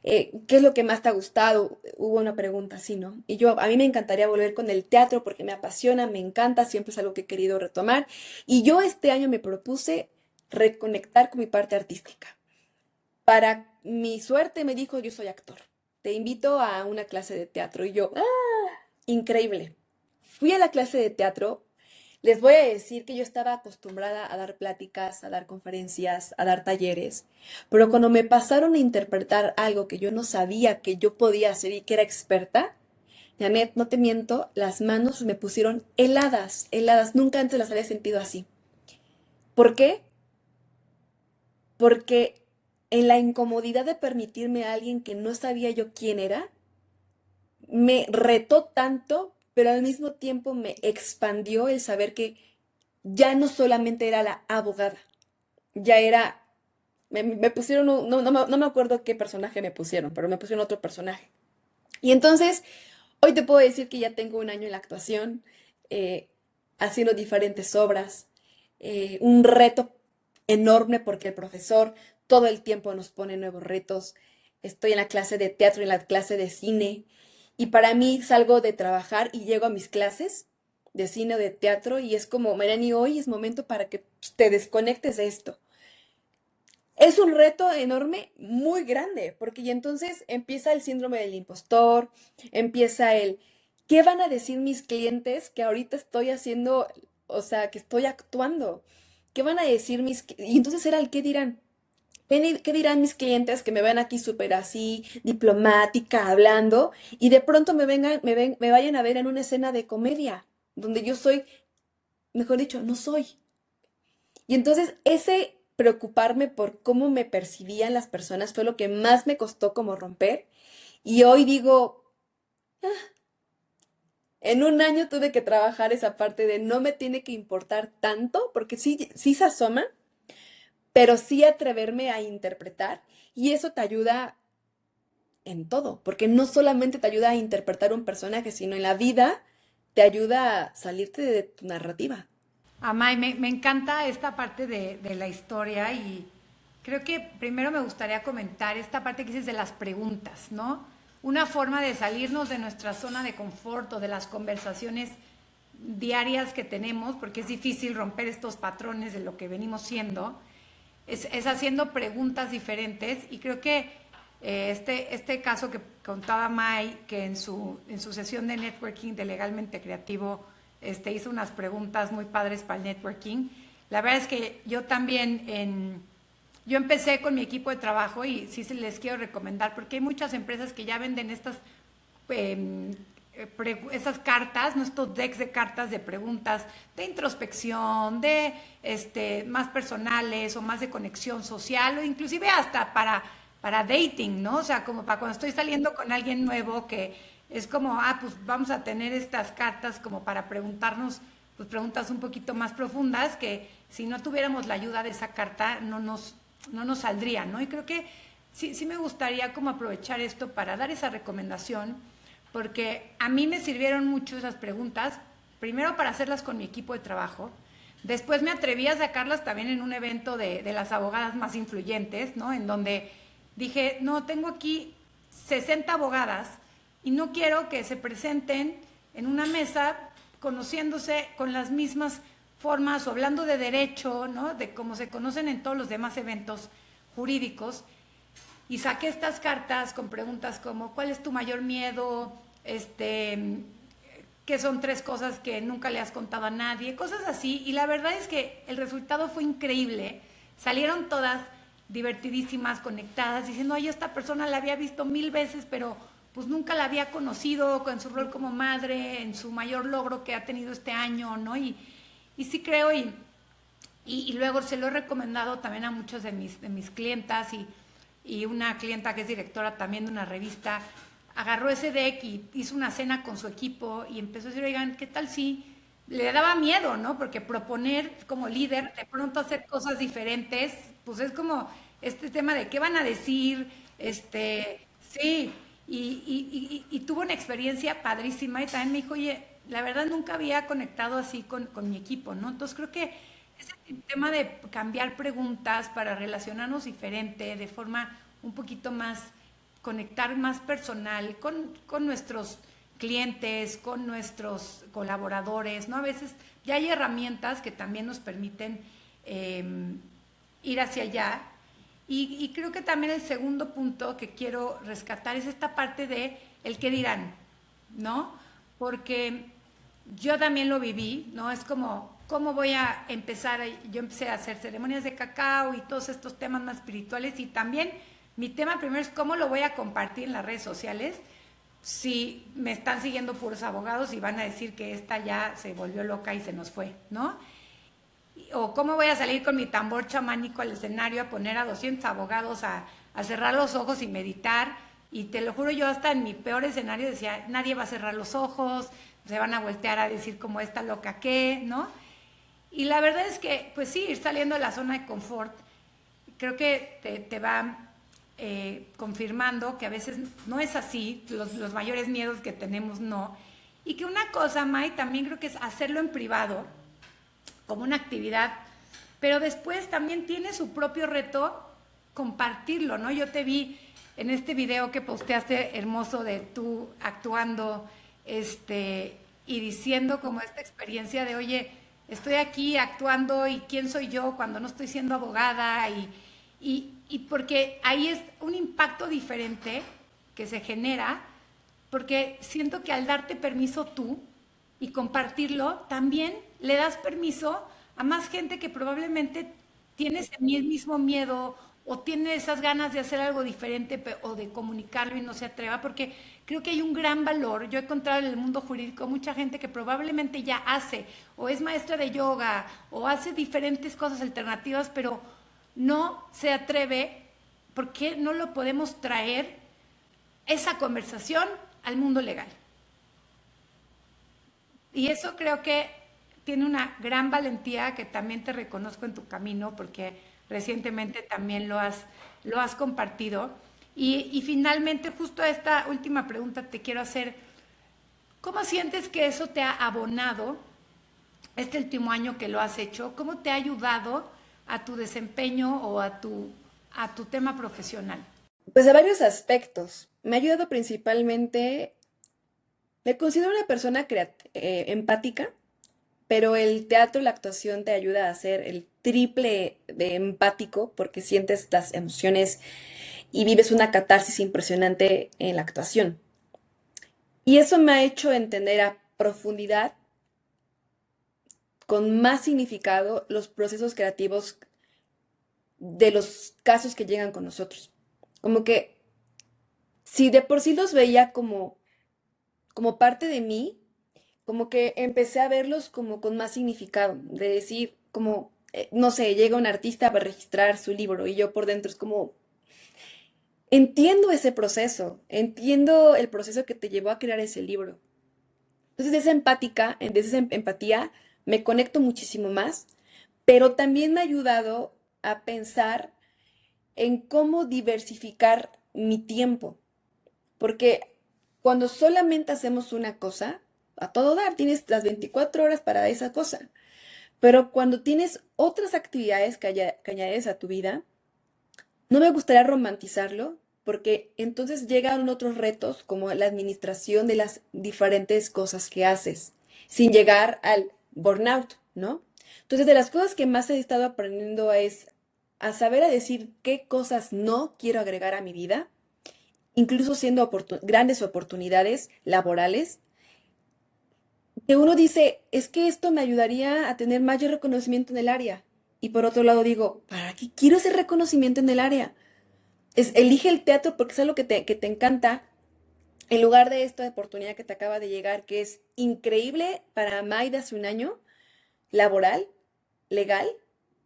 ¿qué es lo que más te ha gustado? Hubo una pregunta así, ¿no? Y yo, a mí me encantaría volver con el teatro porque me apasiona, me encanta, siempre es algo que he querido retomar. Y yo este año me propuse reconectar con mi parte artística. Para mi suerte me dijo, yo soy actor. Te invito a una clase de teatro. Y yo, ¡ah! Increíble. Fui a la clase de teatro. Les voy a decir que yo estaba acostumbrada a dar pláticas, a dar conferencias, a dar talleres, pero cuando me pasaron a interpretar algo que yo no sabía que yo podía hacer y que era experta, Janet, no te miento, las manos me pusieron heladas, heladas. Nunca antes las había sentido así. ¿Por qué? Porque en la incomodidad de permitirme a alguien que no sabía yo quién era, me retó tanto, pero al mismo tiempo me expandió el saber que ya no solamente era la abogada, ya era, me pusieron, no me acuerdo qué personaje me pusieron, pero me pusieron otro personaje. Y entonces, hoy te puedo decir que ya tengo un año en la actuación, eh, haciendo diferentes obras, un reto enorme porque el profesor todo el tiempo nos pone nuevos retos. Estoy en la clase de teatro y en la clase de cine, y para mí salgo de trabajar y llego a mis clases de cine o de teatro y es como, Melanie, hoy es momento para que te desconectes de esto. Es un reto enorme, muy grande, porque y entonces empieza el síndrome del impostor, empieza el, ¿qué van a decir mis clientes que ahorita estoy haciendo, o sea, que estoy actuando? ¿Qué van a decir y entonces era el qué dirán? ¿Qué dirán mis clientes que me ven aquí súper así, diplomática, hablando, y de pronto me vayan a ver en una escena de comedia, donde yo soy, mejor dicho, no soy? Y entonces ese preocuparme por cómo me percibían las personas fue lo que más me costó como romper. Y hoy digo, en un año tuve que trabajar esa parte de no me tiene que importar tanto, porque sí, sí se asoma, pero sí atreverme a interpretar. Y eso te ayuda en todo, porque no solamente te ayuda a interpretar un personaje, sino en la vida te ayuda a salirte de tu narrativa. Amay, me encanta esta parte de la historia y creo que primero me gustaría comentar esta parte que dices de las preguntas, ¿no? Una forma de salirnos de nuestra zona de confort o de las conversaciones diarias que tenemos, porque es difícil romper estos patrones de lo que venimos siendo, es haciendo preguntas diferentes y creo que este caso que contaba Mai, que en su sesión de networking de Legalmente Creativo hizo unas preguntas muy padres para el networking. La verdad es que yo también yo empecé con mi equipo de trabajo y sí se les quiero recomendar porque hay muchas empresas que ya venden eh, esas cartas, nuestros decks de cartas de preguntas de introspección, de más personales o más de conexión social o inclusive hasta para dating, ¿no? O sea, como para cuando estoy saliendo con alguien nuevo que es como, pues vamos a tener estas cartas como para preguntarnos, pues preguntas un poquito más profundas que si no tuviéramos la ayuda de esa carta no nos saldría, ¿no? Y creo que sí me gustaría como aprovechar esto para dar esa recomendación porque a mí me sirvieron mucho esas preguntas, primero para hacerlas con mi equipo de trabajo, después me atreví a sacarlas también en un evento de las abogadas más influyentes, ¿no? En donde dije, no, tengo aquí 60 abogadas y no quiero que se presenten en una mesa conociéndose con las mismas formas o hablando de derecho, ¿no? De cómo se conocen en todos los demás eventos jurídicos, y saqué estas cartas con preguntas como ¿cuál es tu mayor miedo? ¿Qué son tres cosas que nunca le has contado a nadie? Cosas así. Y la verdad es que el resultado fue increíble. Salieron todas divertidísimas, conectadas, diciendo, ay, esta persona la había visto 1000 veces, pero pues nunca la había conocido con su rol como madre, en su mayor logro que ha tenido este año, ¿no? Y sí creo, y luego se lo he recomendado también a muchos de mis clientas y una clienta que es directora también de una revista, agarró ese deck y hizo una cena con su equipo y empezó a decir, oigan, ¿qué tal si le daba miedo, ¿no? Porque proponer como líder, de pronto hacer cosas diferentes, pues es como este tema de qué van a decir, sí, y tuvo una experiencia padrísima y también me dijo, oye, la verdad nunca había conectado así con mi equipo, ¿no? Entonces creo que ese tema de cambiar preguntas para relacionarnos diferente, de forma un poquito más, conectar más personal con nuestros clientes, con nuestros colaboradores, ¿no? A veces ya hay herramientas que también nos permiten eh, ir hacia allá. Y creo que también el segundo punto que quiero rescatar es esta parte de el qué dirán, ¿no? Porque yo también lo viví, ¿no? Es como, ¿cómo voy a empezar? Yo empecé a hacer ceremonias de cacao y todos estos temas más espirituales y también mi tema primero es cómo lo voy a compartir en las redes sociales si me están siguiendo puros abogados y van a decir que esta ya se volvió loca y se nos fue, ¿no? o cómo voy a salir con mi tambor chamánico al escenario a poner a 200 abogados a cerrar los ojos y meditar. Y te lo juro, yo hasta en mi peor escenario decía, nadie va a cerrar los ojos, se van a voltear a decir como esta loca que, ¿no? Y la verdad es que, pues sí, ir saliendo de la zona de confort, creo que te va confirmando que a veces no es así, los mayores miedos que tenemos no. Y que una cosa, May, también creo que es hacerlo en privado, como una actividad, pero después también tiene su propio reto compartirlo, ¿no? Yo te vi en este video que posteaste hermoso de tú actuando, y diciendo como esta experiencia de, oye, estoy aquí actuando y quién soy yo cuando no estoy siendo abogada y porque ahí es un impacto diferente que se genera, porque siento que al darte permiso tú y compartirlo, también le das permiso a más gente que probablemente tiene ese mismo miedo o tiene esas ganas de hacer algo diferente o de comunicarlo y no se atreva, porque creo que hay un gran valor. Yo he encontrado en el mundo jurídico mucha gente que probablemente ya hace o es maestra de yoga o hace diferentes cosas alternativas, pero no se atreve. ¿Por qué no lo podemos traer esa conversación al mundo legal? Y eso creo que tiene una gran valentía que también te reconozco en tu camino porque recientemente también lo has compartido. Y finalmente, justo esta última pregunta te quiero hacer, ¿cómo sientes que eso te ha abonado este último año que lo has hecho? ¿Cómo te ha ayudado a tu desempeño o a tu tema profesional? Pues a varios aspectos. Me ha ayudado principalmente, me considero una persona empática, pero el teatro y la actuación te ayuda a ser el triple de empático porque sientes las emociones y vives una catarsis impresionante en la actuación. Y eso me ha hecho entender a profundidad, con más significado, los procesos creativos de los casos que llegan con nosotros. Como que si de por sí los veía como parte de mí, como que empecé a verlos como con más significado, de decir, como, no sé, llega un artista para registrar su libro y yo por dentro es como, entiendo ese proceso, entiendo el proceso que te llevó a crear ese libro. Entonces, de esa empatía, me conecto muchísimo más, pero también me ha ayudado a pensar en cómo diversificar mi tiempo, porque cuando solamente hacemos una cosa, a todo dar, tienes las 24 horas para esa cosa, pero cuando tienes otras actividades que añades a tu vida, no me gustaría romantizarlo, porque entonces llegan otros retos como la administración de las diferentes cosas que haces, sin llegar al burnout, ¿no? Entonces, de las cosas que más he estado aprendiendo es a saber a decir qué cosas no quiero agregar a mi vida, incluso siendo grandes oportunidades laborales, que uno dice, es que esto me ayudaría a tener mayor reconocimiento en el área. Y por otro lado digo, ¿para qué quiero ese reconocimiento en el área? Elige el teatro porque es algo que te encanta, en lugar de esta oportunidad que te acaba de llegar, que es increíble para Maida hace un año, laboral, legal,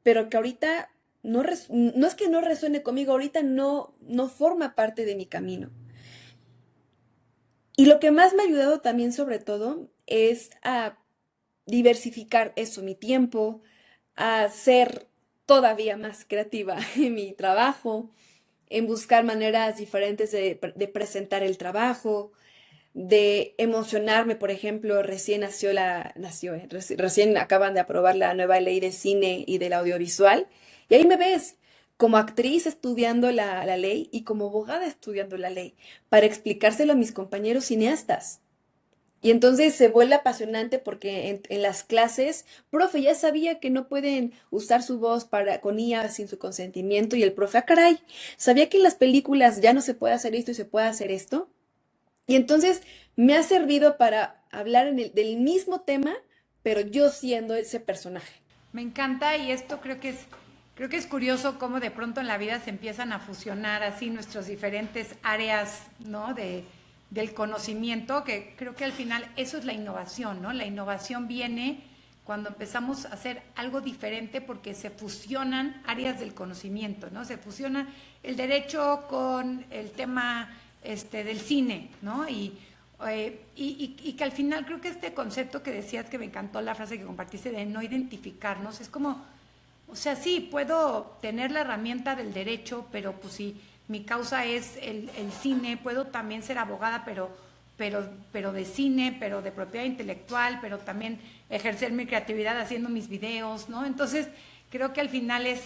pero que ahorita no es que no resuene conmigo, ahorita no forma parte de mi camino. Y lo que más me ha ayudado también, sobre todo, es a diversificar eso, mi tiempo, a ser todavía más creativa en mi trabajo, en buscar maneras diferentes de presentar el trabajo, de emocionarme. Por ejemplo, recién acaban de aprobar la nueva ley de cine y del audiovisual, y ahí me ves como actriz estudiando la ley y como abogada estudiando la ley para explicárselo a mis compañeros cineastas. Y entonces se vuelve apasionante porque en las clases, profe, ya sabía que no pueden usar su voz con IA sin su consentimiento y el profe, ah, caray, ¿sabía que en las películas ya no se puede hacer esto y se puede hacer esto? Y entonces me ha servido para hablar del mismo tema, pero yo siendo ese personaje. Me encanta y esto creo que es curioso cómo de pronto en la vida se empiezan a fusionar así nuestras diferentes áreas, ¿no? Del conocimiento, que creo que al final eso es la innovación, ¿no? La innovación viene cuando empezamos a hacer algo diferente porque se fusionan áreas del conocimiento, ¿no? Se fusiona el derecho con el tema del cine, ¿no? Y que al final creo que este concepto que decías, que me encantó la frase que compartiste de no identificarnos, es como, o sea, sí, puedo tener la herramienta del derecho, pero pues si mi causa es el cine, puedo también ser abogada, pero de cine, pero de propiedad intelectual, pero también ejercer mi creatividad haciendo mis videos, ¿no? Entonces, creo que al final es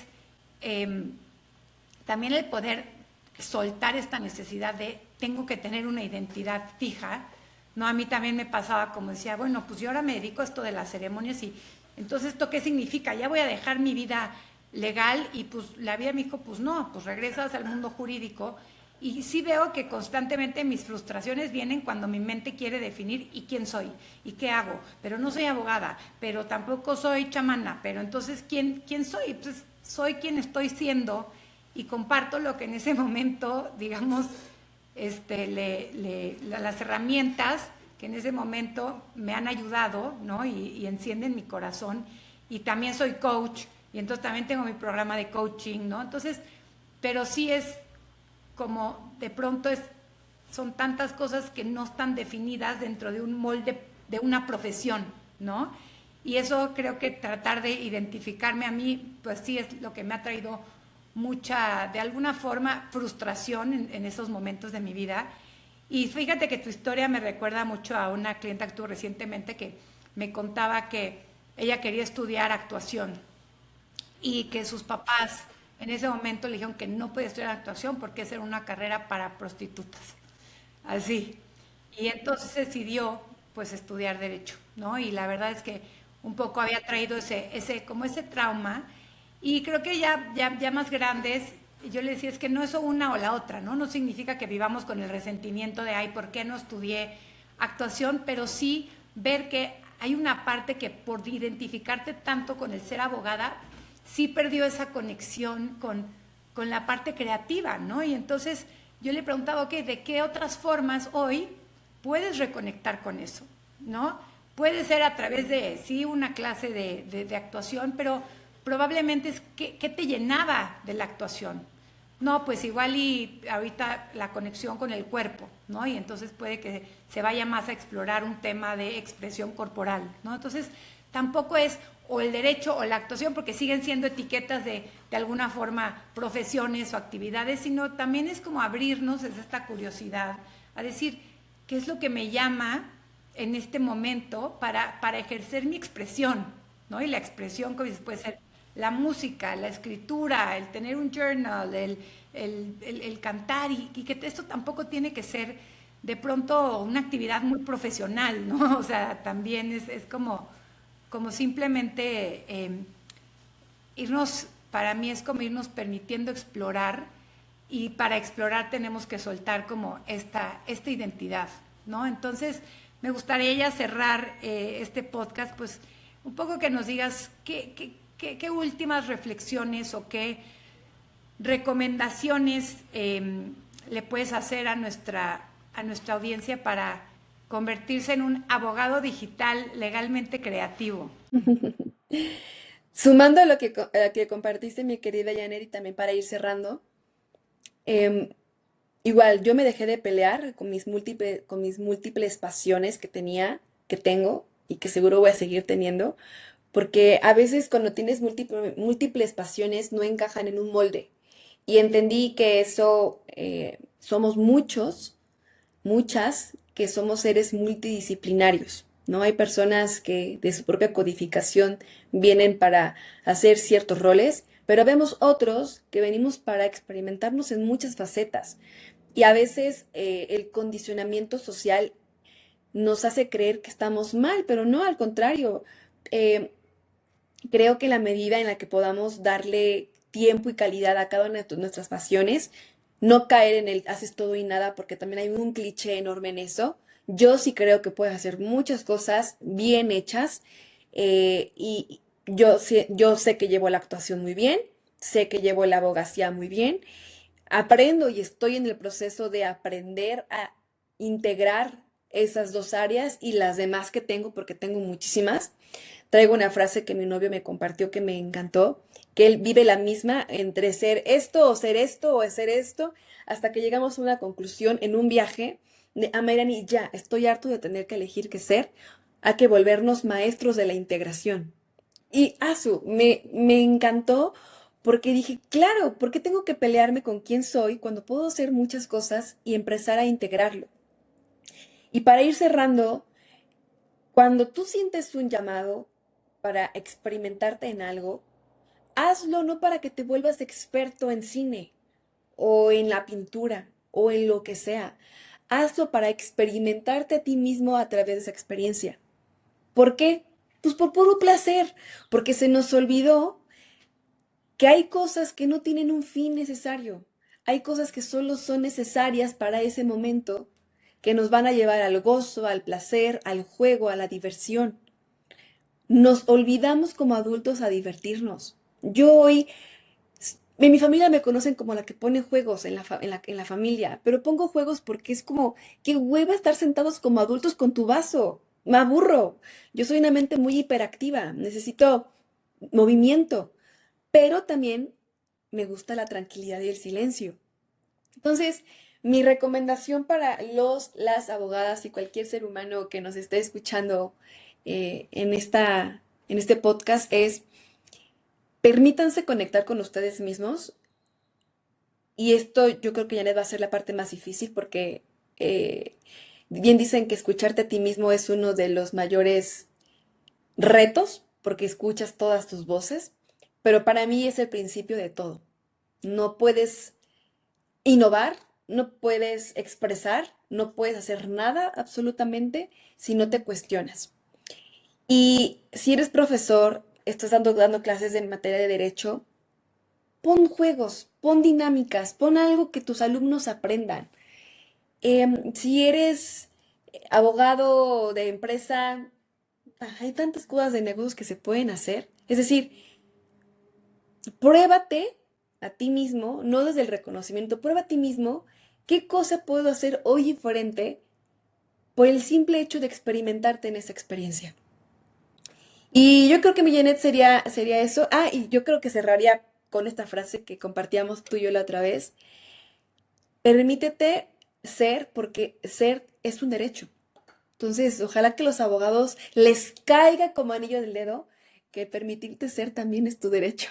también el poder soltar esta necesidad de tengo que tener una identidad fija, ¿no? A mí también me pasaba como decía, bueno, pues yo ahora me dedico a esto de las ceremonias y entonces ¿esto qué significa? Ya voy a dejar mi vida legal y pues la vida me dijo, pues no, pues regresas al mundo jurídico y sí veo que constantemente mis frustraciones vienen cuando mi mente quiere definir y quién soy y qué hago, pero no soy abogada, pero tampoco soy chamana, pero entonces ¿quién soy? Pues soy quien estoy siendo y comparto lo que en ese momento, digamos, las herramientas que en ese momento me han ayudado, ¿no? Y encienden mi corazón. Y también soy coach, y entonces también tengo mi programa de coaching, ¿no? Entonces, pero sí es como de pronto son tantas cosas que no están definidas dentro de un molde de una profesión, ¿no? Y eso creo que tratar de identificarme a mí, pues sí es lo que me ha traído mucha, de alguna forma, frustración en esos momentos de mi vida. Y fíjate que tu historia me recuerda mucho a una clienta que tuve recientemente que me contaba que ella quería estudiar actuación y que sus papás en ese momento le dijeron que no podía estudiar actuación porque esa era una carrera para prostitutas. Así. Y entonces decidió pues estudiar derecho, ¿no? Y la verdad es que un poco había traído como ese trauma y creo que ya más grandes, yo le decía, es que no es una o la otra, ¿no? No significa que vivamos con el resentimiento de, ay, ¿por qué no estudié actuación? Pero sí ver que hay una parte que por identificarte tanto con el ser abogada, sí perdió esa conexión con la parte creativa, ¿no? Y entonces yo le preguntaba, ok, ¿de qué otras formas hoy puedes reconectar con eso? ¿No? Puede ser a través de, sí, una clase de actuación, pero probablemente es ¿qué te llenaba de la actuación? No, pues igual y ahorita la conexión con el cuerpo, ¿no? Y entonces puede que se vaya más a explorar un tema de expresión corporal, ¿no? Entonces tampoco es o el derecho o la actuación, porque siguen siendo etiquetas de alguna forma profesiones o actividades, sino también es como abrirnos desde esta curiosidad a decir, ¿qué es lo que me llama en este momento para ejercer mi expresión? ¿No? Y la expresión puede ser la música, la escritura, el tener un journal, el cantar, y que esto tampoco tiene que ser de pronto una actividad muy profesional, ¿no? O sea, también es como simplemente irnos, para mí es como irnos permitiendo explorar y para explorar tenemos que soltar como esta identidad, ¿no? Entonces, me gustaría ya cerrar este podcast, pues un poco que nos digas qué últimas reflexiones o qué recomendaciones le puedes hacer a nuestra audiencia para convertirse en un abogado digital legalmente creativo. Sumando a a lo que compartiste, mi querida Janet, y también para ir cerrando, em, igual yo me dejé de pelear con mis múltiples pasiones que tenía, que tengo y que seguro voy a seguir teniendo, porque a veces cuando tienes múltiples pasiones no encajan en un molde. Y entendí que eso somos muchas, que somos seres multidisciplinarios, ¿no? Hay personas que de su propia codificación vienen para hacer ciertos roles, pero vemos otros que venimos para experimentarnos en muchas facetas. Y a veces el condicionamiento social nos hace creer que estamos mal, pero no, al contrario. Eh, Creo que la medida en la que podamos darle tiempo y calidad a cada una de nuestras pasiones, no caer en el haces todo y nada, porque también hay un cliché enorme en eso. Yo sí creo que puedes hacer muchas cosas bien hechas y yo sé que llevo la actuación muy bien, sé que llevo la abogacía muy bien, aprendo y estoy en el proceso de aprender a integrar esas dos áreas y las demás que tengo, porque tengo muchísimas. Traigo una frase que mi novio me compartió que me encantó, que él vive la misma entre ser esto o ser esto, hasta que llegamos a una conclusión en un viaje de, Mayrani, ya, estoy harto de tener que elegir qué ser, hay que volvernos maestros de la integración. Y me encantó porque dije, claro, ¿por qué tengo que pelearme con quién soy cuando puedo hacer muchas cosas y empezar a integrarlo? Y para ir cerrando, cuando tú sientes un llamado para experimentarte en algo, hazlo no para que te vuelvas experto en cine o en la pintura o en lo que sea. Hazlo para experimentarte a ti mismo a través de esa experiencia. ¿Por qué? Pues por puro placer, porque se nos olvidó que hay cosas que no tienen un fin necesario. Hay cosas que solo son necesarias para ese momento, que nos van a llevar al gozo, al placer, al juego, a la diversión. Nos olvidamos como adultos a divertirnos. Yo hoy, en mi familia me conocen como la que pone juegos en la familia, pero pongo juegos porque es como, qué hueva estar sentados como adultos con tu vaso. Me aburro. Yo soy una mente muy hiperactiva, necesito movimiento, pero también me gusta la tranquilidad y el silencio. Entonces, mi recomendación para las abogadas y cualquier ser humano que nos esté escuchando en este podcast es, permítanse conectar con ustedes mismos. Y esto yo creo que ya les va a ser la parte más difícil porque eh, bien dicen que escucharte a ti mismo es uno de los mayores retos porque escuchas todas tus voces, pero para mí es el principio de todo. No puedes innovar, no puedes expresar, no puedes hacer nada absolutamente si no te cuestionas. Y si eres profesor, estás dando clases de materia de derecho, pon juegos, pon dinámicas, pon algo que tus alumnos aprendan. Si eres abogado de empresa, hay tantas cosas de negocios que se pueden hacer. Es decir, pruébate a ti mismo, no desde el reconocimiento, prueba a ti mismo qué cosa puedo hacer hoy diferente por el simple hecho de experimentarte en esa experiencia. Y yo creo que mi Janet sería eso. Ah, y yo creo que cerraría con esta frase que compartíamos tú y yo la otra vez. Permítete ser porque ser es un derecho. Entonces, ojalá que los abogados les caiga como anillo del dedo que permitirte ser también es tu derecho.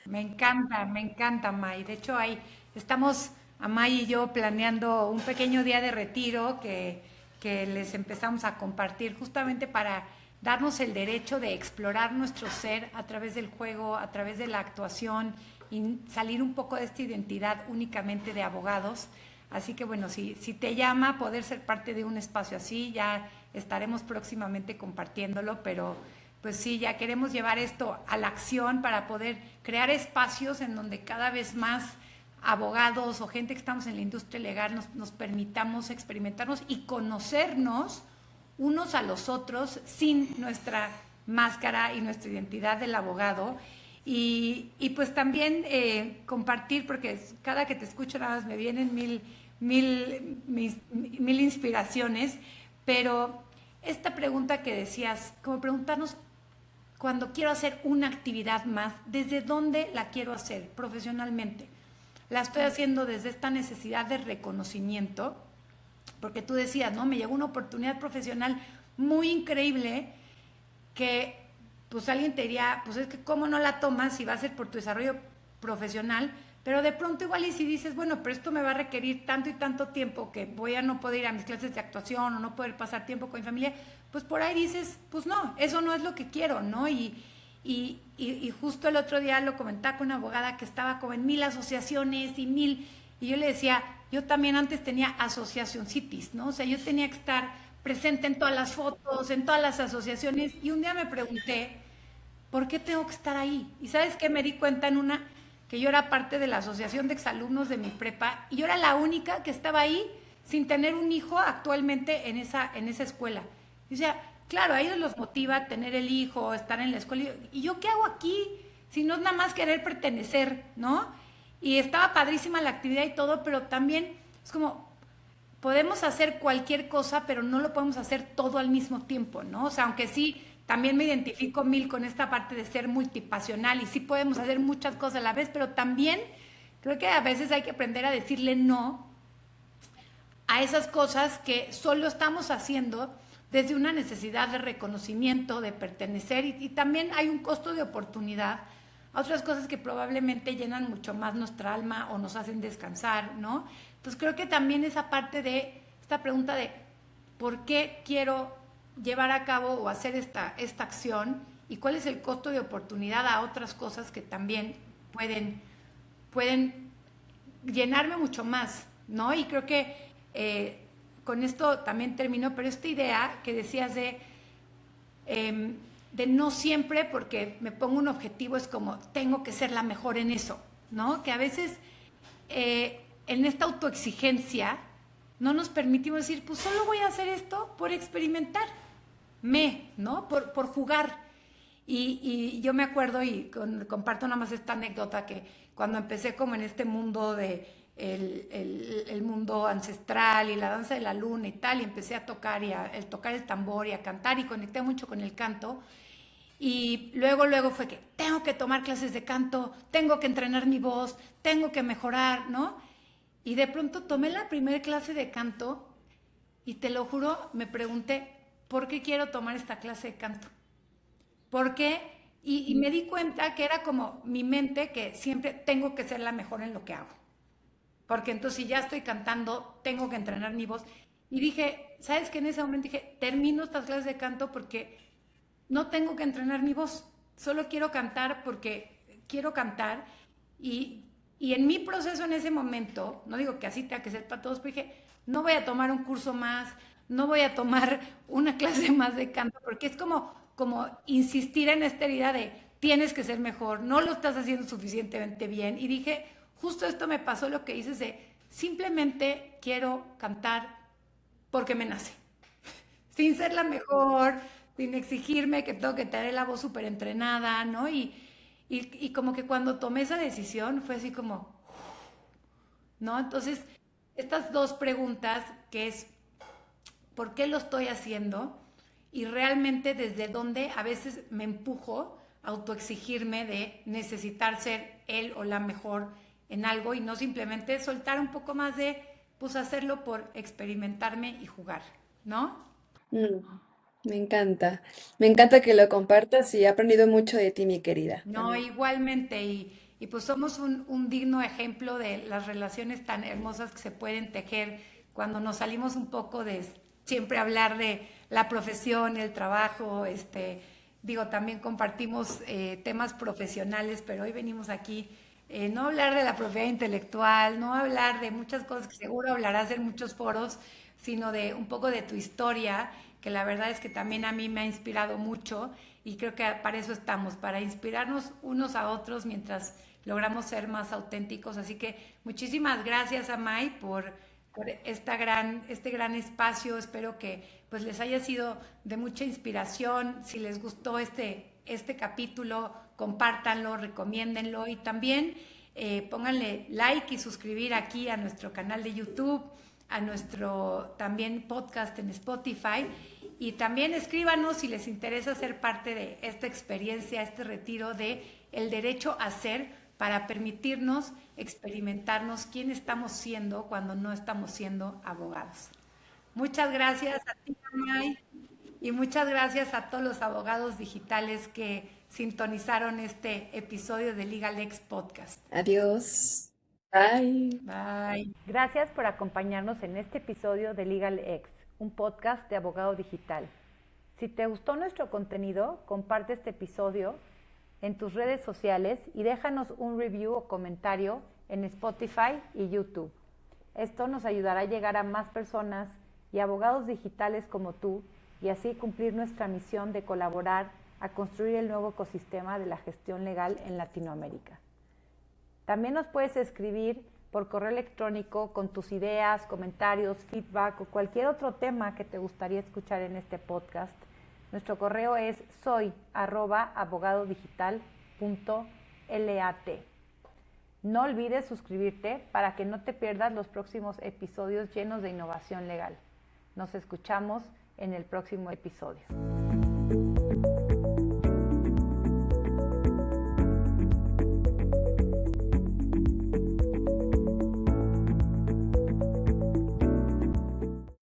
Me encanta, May. De hecho, ahí estamos, Amay y yo, planeando un pequeño día de retiro que les empezamos a compartir justamente para darnos el derecho de explorar nuestro ser a través del juego, a través de la actuación y salir un poco de esta identidad únicamente de abogados. Así que bueno, si te llama poder ser parte de un espacio así, ya estaremos próximamente compartiéndolo, pero pues sí, ya queremos llevar esto a la acción para poder crear espacios en donde cada vez más abogados o gente que estamos en la industria legal nos permitamos experimentarnos y conocernos unos a los otros sin nuestra máscara y nuestra identidad del abogado. Y pues también compartir, porque cada que te escucho nada más me vienen mil inspiraciones, pero esta pregunta que decías, como preguntarnos cuando quiero hacer una actividad más, ¿desde dónde la quiero hacer profesionalmente? La estoy haciendo desde esta necesidad de reconocimiento, porque tú decías, ¿no? Me llegó una oportunidad profesional muy increíble que pues alguien te diría, pues es que cómo no la tomas si va a ser por tu desarrollo profesional, pero de pronto igual y si dices, bueno, pero esto me va a requerir tanto y tanto tiempo que voy a no poder ir a mis clases de actuación o no poder pasar tiempo con mi familia, pues por ahí dices, pues no, eso no es lo que quiero, ¿no? Y justo el otro día lo comentaba con una abogada que estaba como en 1000 asociaciones y yo le decía, yo también antes tenía asociacioncitis, ¿no? O sea, yo tenía que estar presente en todas las fotos, en todas las asociaciones, y un día me pregunté, ¿por qué tengo que estar ahí? Y sabes qué me di cuenta en una, que yo era parte de la asociación de exalumnos de mi prepa, y yo era la única que estaba ahí sin tener un hijo actualmente en esa escuela. Y o sea, claro, a ellos los motiva tener el hijo, estar en la escuela, y yo qué hago aquí, si no es nada más querer pertenecer, ¿no? Y estaba padrísima la actividad y todo, pero también es como, podemos hacer cualquier cosa, pero no lo podemos hacer todo al mismo tiempo, ¿no? O sea, aunque sí, también me identifico mil con esta parte de ser multipasional y sí podemos hacer muchas cosas a la vez, pero también creo que a veces hay que aprender a decirle no a esas cosas que solo estamos haciendo desde una necesidad de reconocimiento, de pertenecer y también hay un costo de oportunidad a otras cosas que probablemente llenan mucho más nuestra alma o nos hacen descansar, ¿no? Entonces creo que también esa parte de esta pregunta de por qué quiero llevar a cabo o hacer esta acción y cuál es el costo de oportunidad a otras cosas que también pueden llenarme mucho más, ¿no? Y creo que con esto también termino, pero esta idea que decías de no siempre, porque me pongo un objetivo, es como, tengo que ser la mejor en eso, ¿no? Que a veces en esta autoexigencia no nos permitimos decir, pues solo voy a hacer esto por experimentar, ¿no? Por jugar. Y yo me acuerdo y comparto nada más esta anécdota que cuando empecé como en este mundo de el mundo ancestral y la danza de la luna y tal, y empecé a tocar el tocar el tambor y a cantar y conecté mucho con el canto. Y luego fue que tengo que tomar clases de canto, tengo que entrenar mi voz, tengo que mejorar, ¿no? Y de pronto tomé la primera clase de canto y te lo juro, me pregunté, ¿por qué quiero tomar esta clase de canto? ¿Por qué? Y me di cuenta que era como mi mente que siempre tengo que ser la mejor en lo que hago. Porque entonces si ya estoy cantando, tengo que entrenar mi voz. Y dije, ¿sabes qué? En ese momento dije, termino estas clases de canto porque no tengo que entrenar mi voz. Solo quiero cantar porque quiero cantar. Y en mi proceso en ese momento, no digo que así tenga que ser para todos, pero dije, no voy a tomar un curso más, no voy a tomar una clase más de canto, porque es como insistir en esta idea de tienes que ser mejor, no lo estás haciendo suficientemente bien. Y dije, justo esto me pasó lo que dices de simplemente quiero cantar porque me nace, sin ser la mejor, sin exigirme que tengo que tener la voz súper entrenada, ¿no? Y como que cuando tomé esa decisión fue así como, ¿no? Entonces, estas dos preguntas, que es, ¿por qué lo estoy haciendo? Y realmente desde dónde a veces me empujo a autoexigirme de necesitar ser él o la mejor en algo y no simplemente soltar un poco más de, pues hacerlo por experimentarme y jugar, ¿no? Mm, me encanta. Me encanta que lo compartas y he aprendido mucho de ti, mi querida, No, también. igualmente, y pues somos un digno ejemplo de las relaciones tan hermosas que se pueden tejer cuando nos salimos un poco de siempre hablar de la profesión, el trabajo, digo, también compartimos temas profesionales, pero hoy venimos aquí no hablar de la propiedad intelectual, no hablar de muchas cosas que seguro hablarás en muchos foros, sino de un poco de tu historia, que la verdad es que también a mí me ha inspirado mucho y creo que para eso estamos, para inspirarnos unos a otros mientras logramos ser más auténticos. Así que muchísimas gracias, Amay, por este gran espacio. Espero que pues les haya sido de mucha inspiración. Si les gustó este capítulo, compártanlo, recomiéndenlo y también pónganle like y suscribir aquí a nuestro canal de YouTube, a nuestro también podcast en Spotify y también escríbanos si les interesa ser parte de esta experiencia, este retiro de el derecho a ser para permitirnos experimentarnos quién estamos siendo cuando no estamos siendo abogados. Muchas gracias a ti, May, y muchas gracias a todos los abogados digitales que sintonizaron este episodio de LegalX Podcast. Adiós. Bye. Bye. Gracias por acompañarnos en este episodio de LegalX, un podcast de abogado digital. Si te gustó nuestro contenido, comparte este episodio en tus redes sociales y déjanos un review o comentario en Spotify y YouTube. Esto nos ayudará a llegar a más personas y abogados digitales como tú y así cumplir nuestra misión de colaborar a construir el nuevo ecosistema de la gestión legal en Latinoamérica. También nos puedes escribir por correo electrónico con tus ideas, comentarios, feedback o cualquier otro tema que te gustaría escuchar en este podcast. Nuestro correo es soy@abogadodigital.lat. No olvides suscribirte para que no te pierdas los próximos episodios llenos de innovación legal. Nos escuchamos en el próximo episodio.